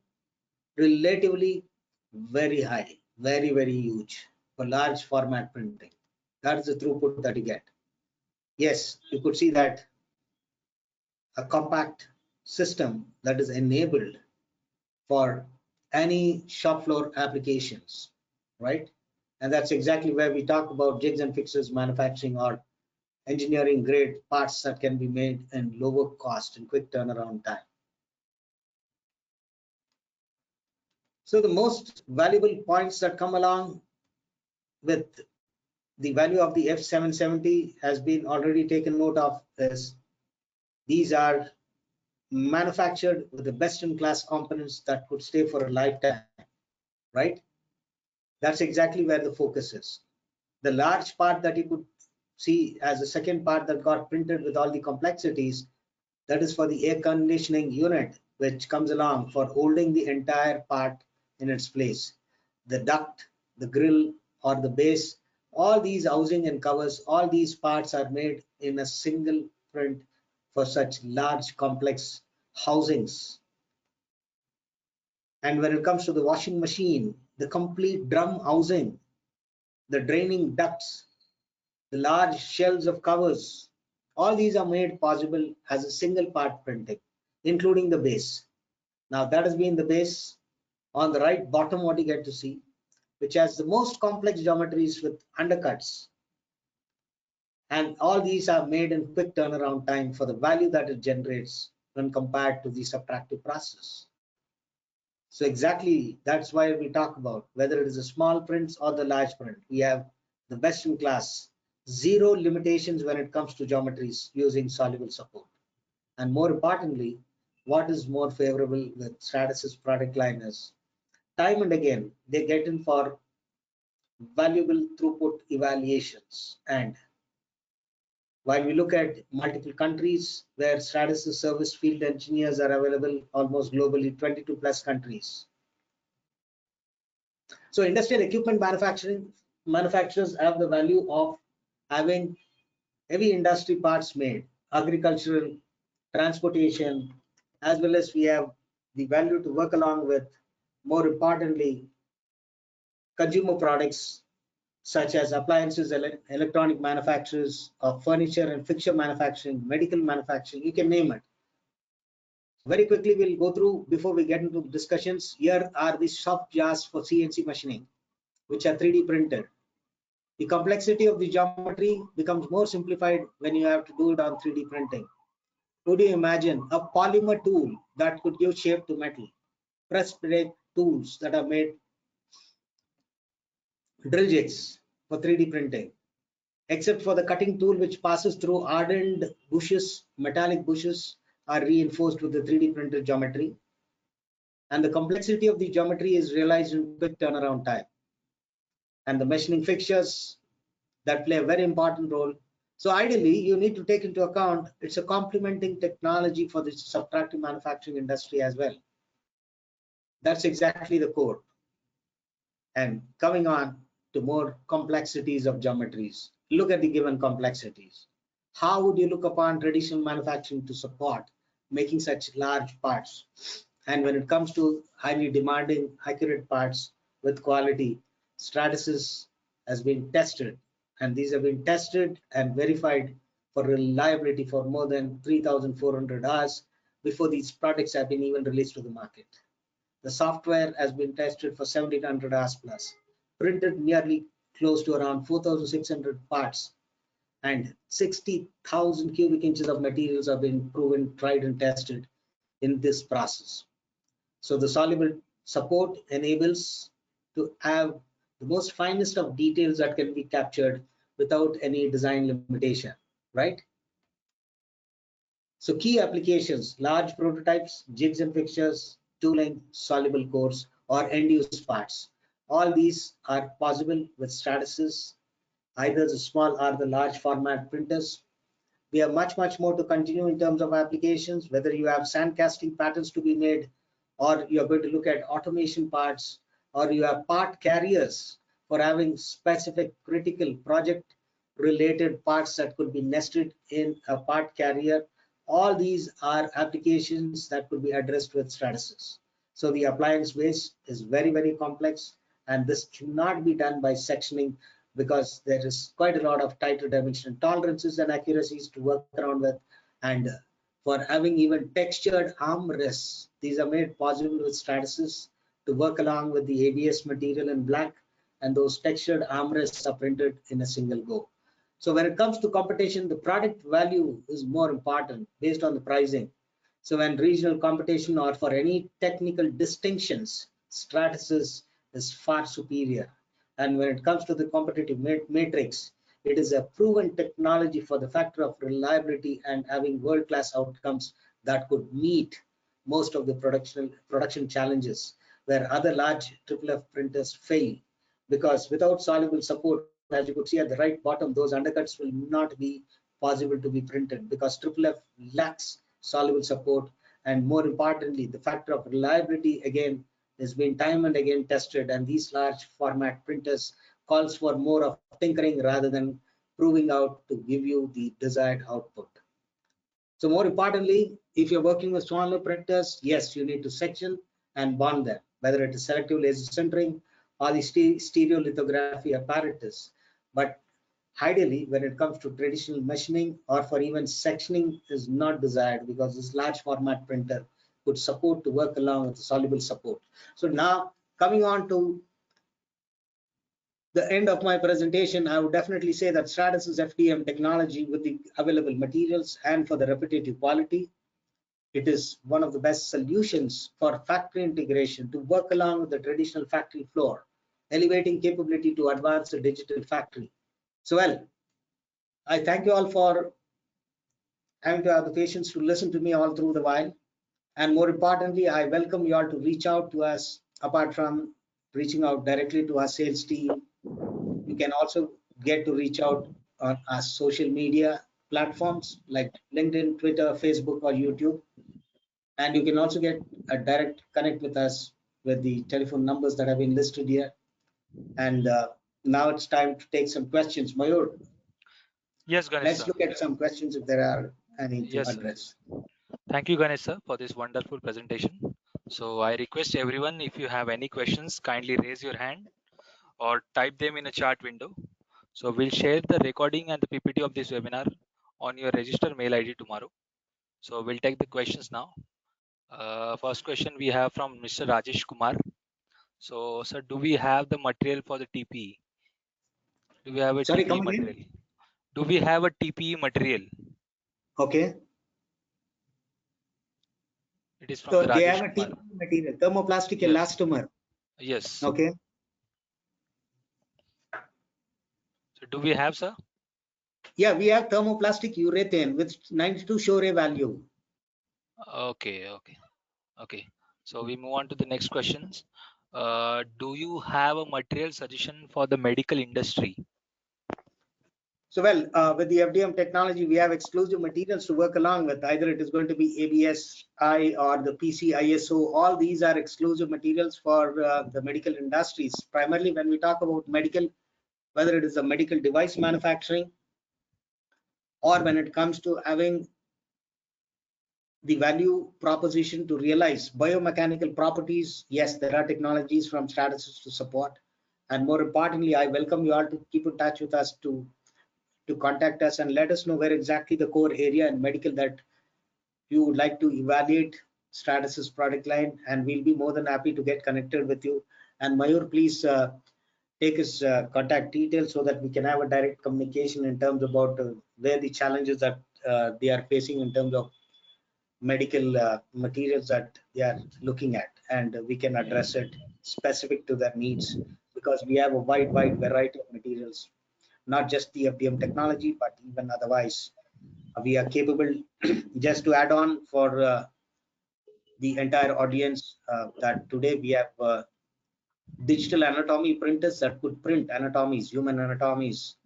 relatively very high, very, very huge for large format printing. That is the throughput that you get. Yes, you could see that a compact system that is enabled for any shop floor applications, right? And that's exactly where we talk about jigs and fixes manufacturing or engineering grade parts that can be made in lower cost and quick turnaround time. So the most valuable points that come along with the value of the F770 has been already taken note of is these are manufactured with the best in class components that could stay for a lifetime, right? That's exactly where the focus is. The large part that you could see as the second part that got printed with all the complexities, that is for the air conditioning unit, which comes along for holding the entire part in its place. The duct, the grill, or the base, all these housing and covers, all these parts are made in a single print for such large complex housings. And when it comes to the washing machine, the complete drum housing, the draining ducts, the large shelves of covers, all these are made possible as a single part printing, including the base. Now that has been the base. On the right bottom, what you get to see, which has the most complex geometries with undercuts. And all these are made in quick turnaround time for the value that it generates when compared to the subtractive process. So exactly that's why we talk about whether it is a small prints or the large print. We have the best in class, zero limitations when it comes to geometries using soluble support. And more importantly, what is more favorable with Stratasys product line is time and again they get in for valuable throughput evaluations. And while we look at multiple countries where Stratasys service field engineers are available almost globally, 22 plus countries. So industrial equipment manufacturers have the value of having heavy industry parts made, agricultural, transportation, as well as we have the value to work along with, more importantly, consumer products such as appliances, electronic manufacturers, furniture and fixture manufacturing, medical manufacturing, you can name it. Very quickly, we'll go through before we get into discussions. Here are the soft jars for CNC machining, which are 3D printed. The complexity of the geometry becomes more simplified when you have to do it on 3D printing. Could you imagine a polymer tool that could give shape to metal? Press brake tools that are made, drill jigs for 3D printing, except for the cutting tool which passes through hardened bushes, metallic bushes are reinforced with the 3D printed geometry. And the complexity of the geometry is realized in quick turnaround time. And the machining fixtures that play a very important role. So ideally, you need to take into account it's a complementing technology for the subtractive manufacturing industry as well. That's exactly the core. And coming on to more complexities of geometries, look at the given complexities. How would you look upon traditional manufacturing to support making such large parts? And when it comes to highly demanding, accurate parts with quality, Stratasys has been tested, and these have been tested and verified for reliability for more than 3,400 hours before these products have been even released to the market. The software has been tested for 1,700 hours plus, printed nearly close to around 4,600 parts, and 60,000 cubic inches of materials have been proven, tried and tested in this process. So the soluble support enables to have the most finest of details that can be captured without any design limitation, right? So key applications, large prototypes, jigs and fixtures, tooling, soluble cores, or end-use parts. All these are possible with Stratasys, either the small or the large format printers. We have much more to continue in terms of applications, whether you have sand casting patterns to be made, or you are going to look at automation parts, or you have part carriers for having specific critical project related parts that could be nested in a part carrier. All these are applications that could be addressed with Stratasys. So the appliance base is very complex, and this cannot be done by sectioning because there is quite a lot of tighter dimension tolerances and accuracies to work around with. And for having even textured armrests, these are made possible with Stratasys to work along with the ABS material in black, and those textured armrests are printed in a single go. So when it comes to competition, the product value is more important based on the pricing. So when regional competition or for any technical distinctions, Stratasys is far superior. And when it comes to the competitive matrix, it is a proven technology for the factor of reliability and having world-class outcomes that could meet most of the production challenges where other large FFF printers fail. Because without soluble support, as you could see at the right bottom, those undercuts will not be possible to be printed because FFF lacks soluble support, and more importantly, the factor of reliability again has been time and again tested, and these large format printers calls for more of tinkering rather than proving out to give you the desired output. So more importantly, if you're working with smaller printers, yes, you need to section and bond them, whether it is selective laser sintering or the stereolithography apparatus. But ideally, when it comes to traditional machining or for even sectioning is not desired because this large format printer could support to work along with the soluble support. So now coming on to the end of my presentation, I would definitely say that Stratasys FDM technology with the available materials and for the repetitive quality, it is one of the best solutions for factory integration to work along with the traditional factory floor, elevating capability to advance the digital factory. So well, I thank you all for having to have the patience to listen to me all through the while. And more importantly, I welcome you all to reach out to us apart from reaching out directly to our sales team. You can also get to reach out on our social media platforms like LinkedIn, Twitter, Facebook, or YouTube. And you can also get a direct connect with us with the telephone numbers that have been listed here. And now it's time to take some questions. Mayur, Yes, Ganesh let's sir. look at some questions if there are any to Yes, sir. address. Thank you, Ganesh sir, for this wonderful presentation. So I request everyone, if you have any questions, kindly raise your hand or type them in a chat window. So we'll share the recording and the PPT of this webinar on your register mail ID tomorrow. So we'll take the questions now. First question we have from Mr. Rajesh Kumar. So, sir, do we have the material for the TPE? Do we have a Sorry, TPE come again. material? Do we have a TPE material? Okay. It is from So the they Rajesh have a Kumar. TPE material, thermoplastic Yes. elastomer. Yes. Okay. So do we have, sir? Yeah, we have thermoplastic urethane with 92 Shore value. Okay, okay, okay. So we move on to the next questions. Do you have a material suggestion for the medical industry? So well, with the FDM technology, we have exclusive materials to work along with. Either it is going to be ABS-I or the PC-ISO. All these are exclusive materials for the medical industries. Primarily when we talk about medical, whether it is a medical device manufacturing or when it comes to having the value proposition to realize biomechanical properties, yes, there are technologies from Stratasys to support. And more importantly, I welcome you all to keep in touch with us to contact us and let us know where exactly the core area in medical that you would like to evaluate Stratasys product line, and we'll be more than happy to get connected with you. And Mayur, please take his contact details so that we can have a direct communication in terms about where the challenges that they are facing in terms of medical materials that they are looking at, and we can address it specific to their needs because we have a wide variety of materials, not just the FDM technology, but even otherwise. We are capable, just to add on for the entire audience, that today we have digital anatomy printers that could print anatomies, human anatomies,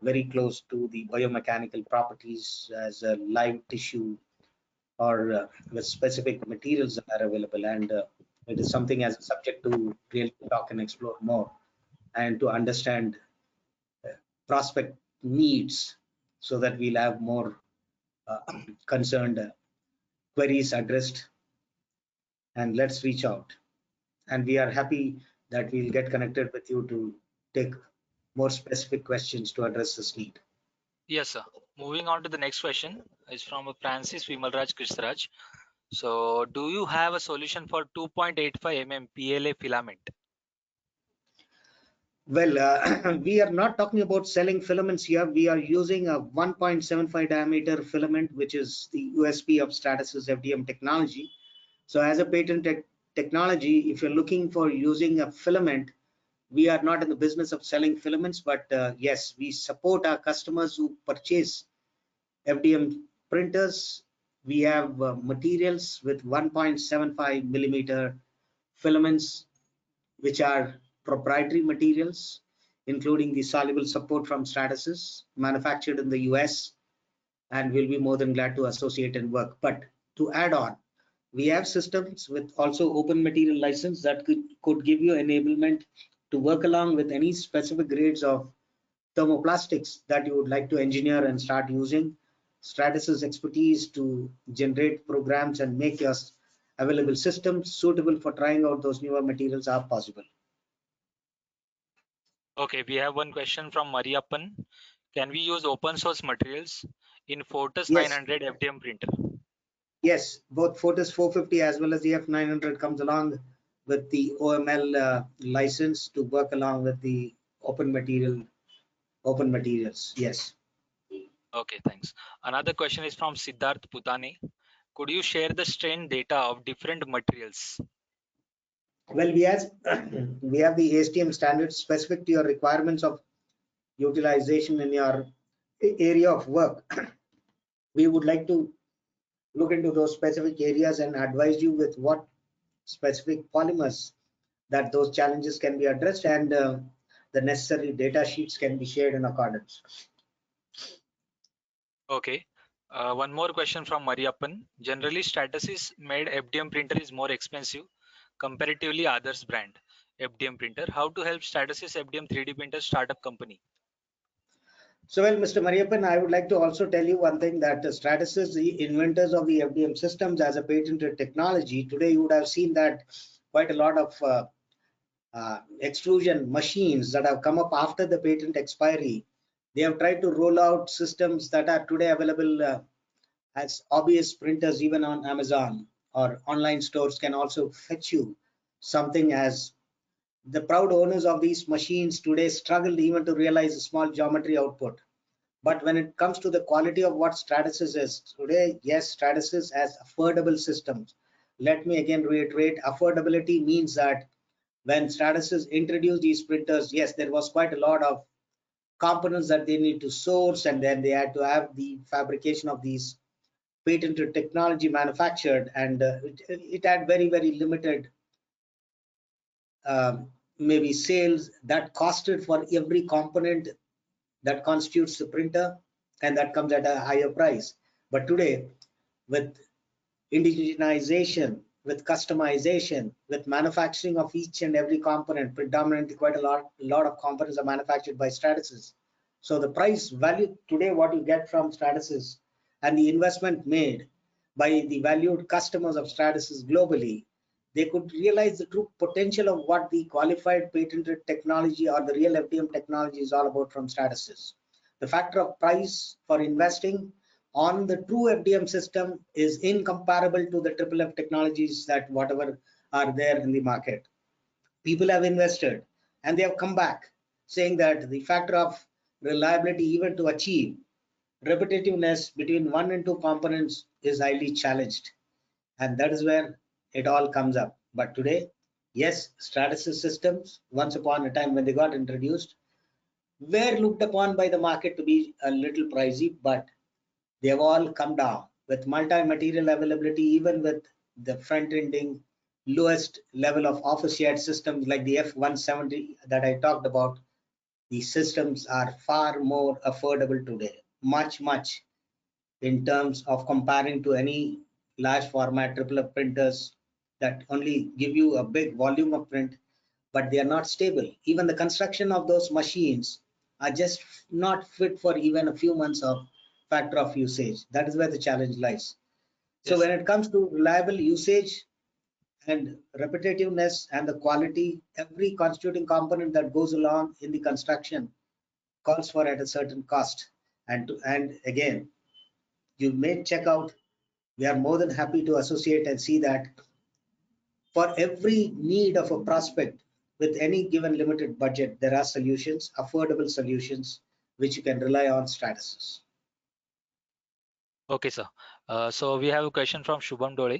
very close to the biomechanical properties as a live tissue or with specific materials that are available. And it is something as a subject to really talk and explore more and to understand prospect needs so that we'll have more concerned queries addressed, and let's reach out. And we are happy that we'll get connected with you to take more specific questions to address this need. Yes, sir. Moving on to the next question is from Francis Vimalraj Krishraj. So do you have a solution for 2.85 mm PLA filament? Well, we are not talking about selling filaments here. We are using a 1.75 diameter filament, which is the USP of Stratasys FDM technology. So as a patented technology, if you're looking for using a filament, we are not in the business of selling filaments, but yes, we support our customers who purchase FDM printers. We have materials with 1.75 millimeter filaments, which are proprietary materials, including the soluble support from Stratasys, manufactured in the US, and we'll be more than glad to associate and work. But to add on, we have systems with also open material license that could give you enablement to work along with any specific grades of thermoplastics that you would like to engineer and start using. Stratasys expertise to generate programs and make your available systems suitable for trying out those newer materials are possible. Okay, we have one question from Mariappan. Can we use open source materials in Fortus Yes, 900 FDM printer? yes, both Fortus 450 as well as the F900 comes along with the OML license to work along with the open materials. Yes. Okay, thanks. Another question is from Siddharth Putane. Could you share the strain data of different materials? Well, we have the ASTM standards specific to your requirements of utilization in your area of work. We would like to look into those specific areas and advise you with what specific polymers that those challenges can be addressed, and the necessary data sheets can be shared in accordance. Okay. One more question from Mariappan. Generally, Stratasys made FDM printer is more expensive comparatively others brand FDM printer. How to help Stratasys FDM 3D printer startup company? So, well, Mr. Mariappan, I would like to also tell you one thing, that Stratasys, the inventors of the FDM systems as a patented technology, today you would have seen that quite a lot of extrusion machines that have come up after the patent expiry, they have tried to roll out systems that are today available as obvious printers even on Amazon, or online stores can also fetch you something. As the proud owners of these machines today struggle even to realize a small geometry output. But when it comes to the quality of what Stratasys is today, yes, Stratasys has affordable systems. Let me again reiterate, affordability means that when Stratasys introduced these printers, yes, there was quite a lot of components that they need to source, and then they had to have the fabrication of these patented technology manufactured, and it had very limited maybe sales that costed for every component that constitutes the printer, and that comes at a higher price. But today, with indigenization, with customization, with manufacturing of each and every component, predominantly quite a lot of components are manufactured by Stratasys. So the price value today, what you get from Stratasys, and the investment made by the valued customers of Stratasys globally, they could realize the true potential of what the qualified patented technology or the real FDM technology is all about from Stratasys. The factor of price for investing on the true FDM system is incomparable to the triple F technologies that whatever are there in the market. People have invested and they have come back saying that the factor of reliability, even to achieve repetitiveness between one and two components, is highly challenged, and that is where it all comes up. But today, yes, Stratasys systems, once upon a time when they got introduced, were looked upon by the market to be a little pricey, but they have all come down with multi-material availability, even with the front-ending lowest level of office-shared systems like the F170 that I talked about. These systems are far more affordable today, much in terms of comparing to any large format triple F printers that only give you a big volume of print, but they are not stable. Even the construction of those machines are just not fit for even a few months of factor of usage. That is where the challenge lies. So Yes. when it comes to reliable usage and repetitiveness and the quality, every constituting component that goes along in the construction calls for at a certain cost. And again, you may check out, we are more than happy to associate and see that for every need of a prospect, with any given limited budget, there are solutions, affordable solutions, which you can rely on Stratasys. Okay, sir. So we have a question from Shubham Dole.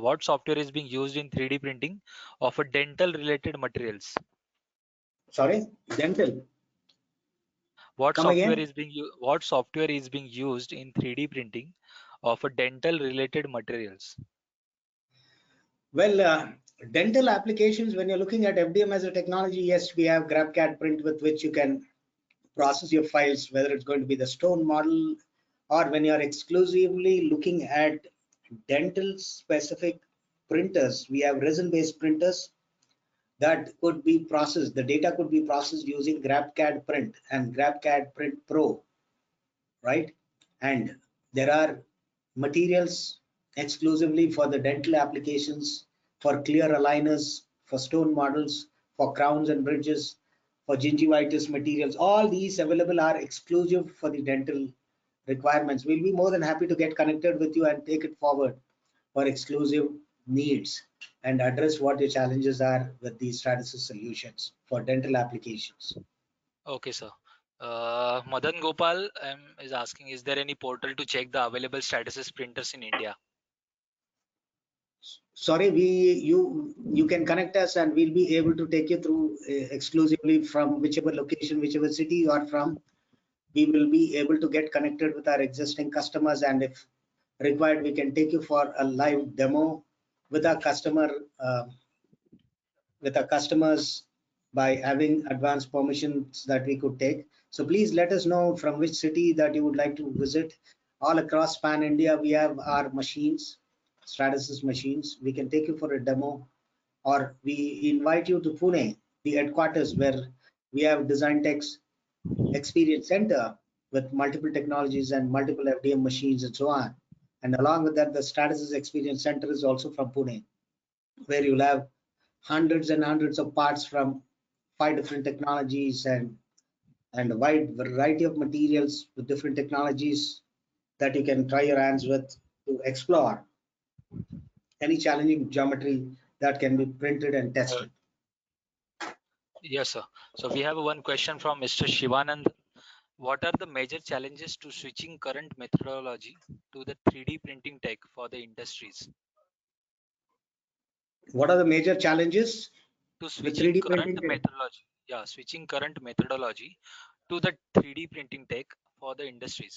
What software is being used in 3D printing of a dental related materials? Sorry, dental. What Come software again? is being used in 3D printing of a dental related materials? Well, dental applications, when you're looking at FDM as a technology, yes, we have GrabCAD print with which you can process your files, whether it's going to be the stone model or when you're exclusively looking at dental specific printers, we have resin based printers that could be processed. The data could be processed using GrabCAD print and GrabCAD print pro, right? And there are materials exclusively for the dental applications, for clear aligners, for stone models, for crowns and bridges, for gingivitis materials. All these available are exclusive for the dental requirements. We'll be more than happy to get connected with you and take it forward for exclusive needs and address what your challenges are with these Stratasys solutions for dental applications. Okay, sir. Madan Gopal is asking, is there any portal to check the available Stratasys printers in India? Sorry, you can connect us and we'll be able to take you through exclusively from whichever location, whichever city you are from. We will be able to get connected with our existing customers, and if required, we can take you for a live demo with our customers by having advanced permissions that we could take. So please let us know from which city that you would like to visit. All across pan India, we have our machines, Stratasys machines. We can take you for a demo, or we invite you to Pune, the headquarters where we have Design Tech's Experience Center with multiple technologies and multiple FDM machines and so on. And along with that, the Stratasys Experience Center is also from Pune, where you'll have hundreds and hundreds of parts from 5 different technologies and a wide variety of materials with different technologies that you can try your hands with to explore any challenging geometry that can be printed and tested. Yes, sir. So we have one question from Mr. Shivanand. What are the major challenges to switching current methodology to the 3D printing tech for the industries? What are the major challenges To with switching 3D current printing? methodology, yeah, switching current methodology to the 3D printing tech for the industries.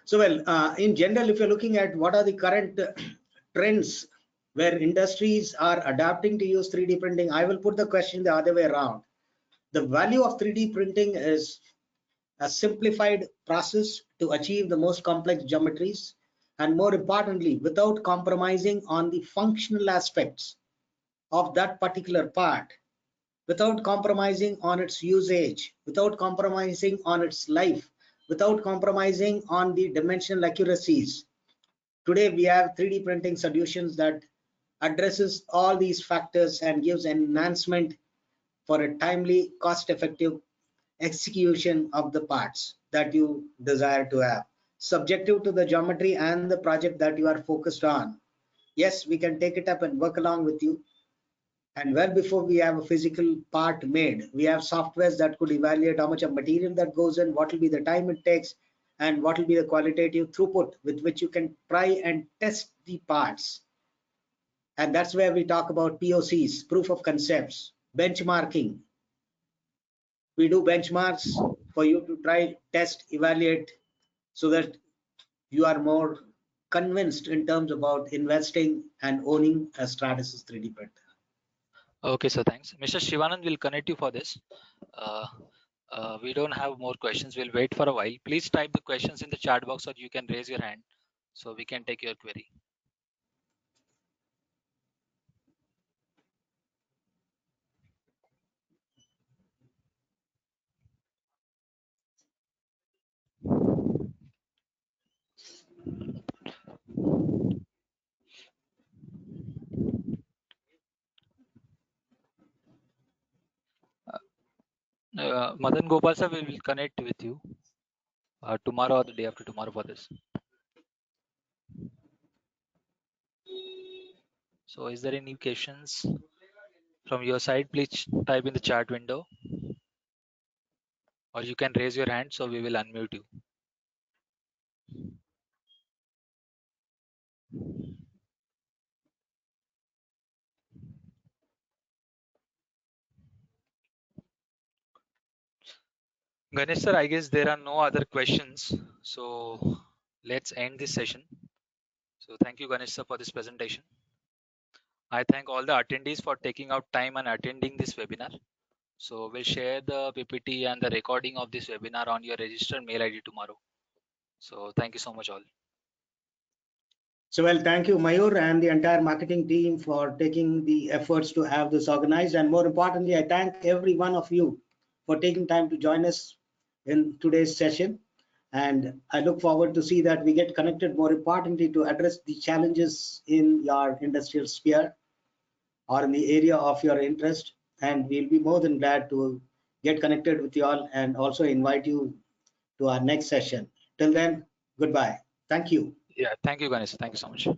So, well, in general, if you're looking at what are the current trends where industries are adapting to use 3D printing, I will put the question the other way around. The value of 3D printing is a simplified process to achieve the most complex geometries, and more importantly, without compromising on the functional aspects of that particular part, without compromising on its usage, without compromising on its life, without compromising on the dimensional accuracies. Today we have 3D printing solutions that addresses all these factors and gives an enhancement for a timely, cost-effective execution of the parts that you desire to have, subjective to the geometry and the project that you are focused on. Yes, we can take it up and work along with you. And well before we have a physical part made, we have softwares that could evaluate how much of material that goes in, what will be the time it takes, and what will be the qualitative throughput with which you can try and test the parts. And that's where we talk about POCs, proof of concepts, benchmarking. We do benchmarks for you to try, test, evaluate, so that you are more convinced in terms about investing and owning a Stratasys 3D printer. Okay, so thanks. Mr. Shivanand will connect you for this. We don't have more questions. We'll wait for a while. Please type the questions in the chat box or you can raise your hand so we can take your query. Madan Gopal sir, we will connect with you tomorrow or the day after tomorrow for this. So is there any questions? From your side, please type in the chat window, or you can raise your hand so we will unmute you. Ganesh sir, I guess there are no other questions. So let's end this session. So thank you, Ganesh sir, for this presentation. I thank all the attendees for taking out time and attending this webinar. So we'll share the PPT and the recording of this webinar on your registered mail ID tomorrow. So thank you so much all. So, well, thank you, Mayur, and the entire marketing team for taking the efforts to have this organized. And more importantly, I thank every one of you for taking time to join us in today's session. And I look forward to see that we get connected, more importantly, to address the challenges in your industrial sphere or in the area of your interest. And we'll be more than glad to get connected with you all and also invite you to our next session. Till then, goodbye. Thank you. Yeah, thank you, Ganesh. Thank you so much.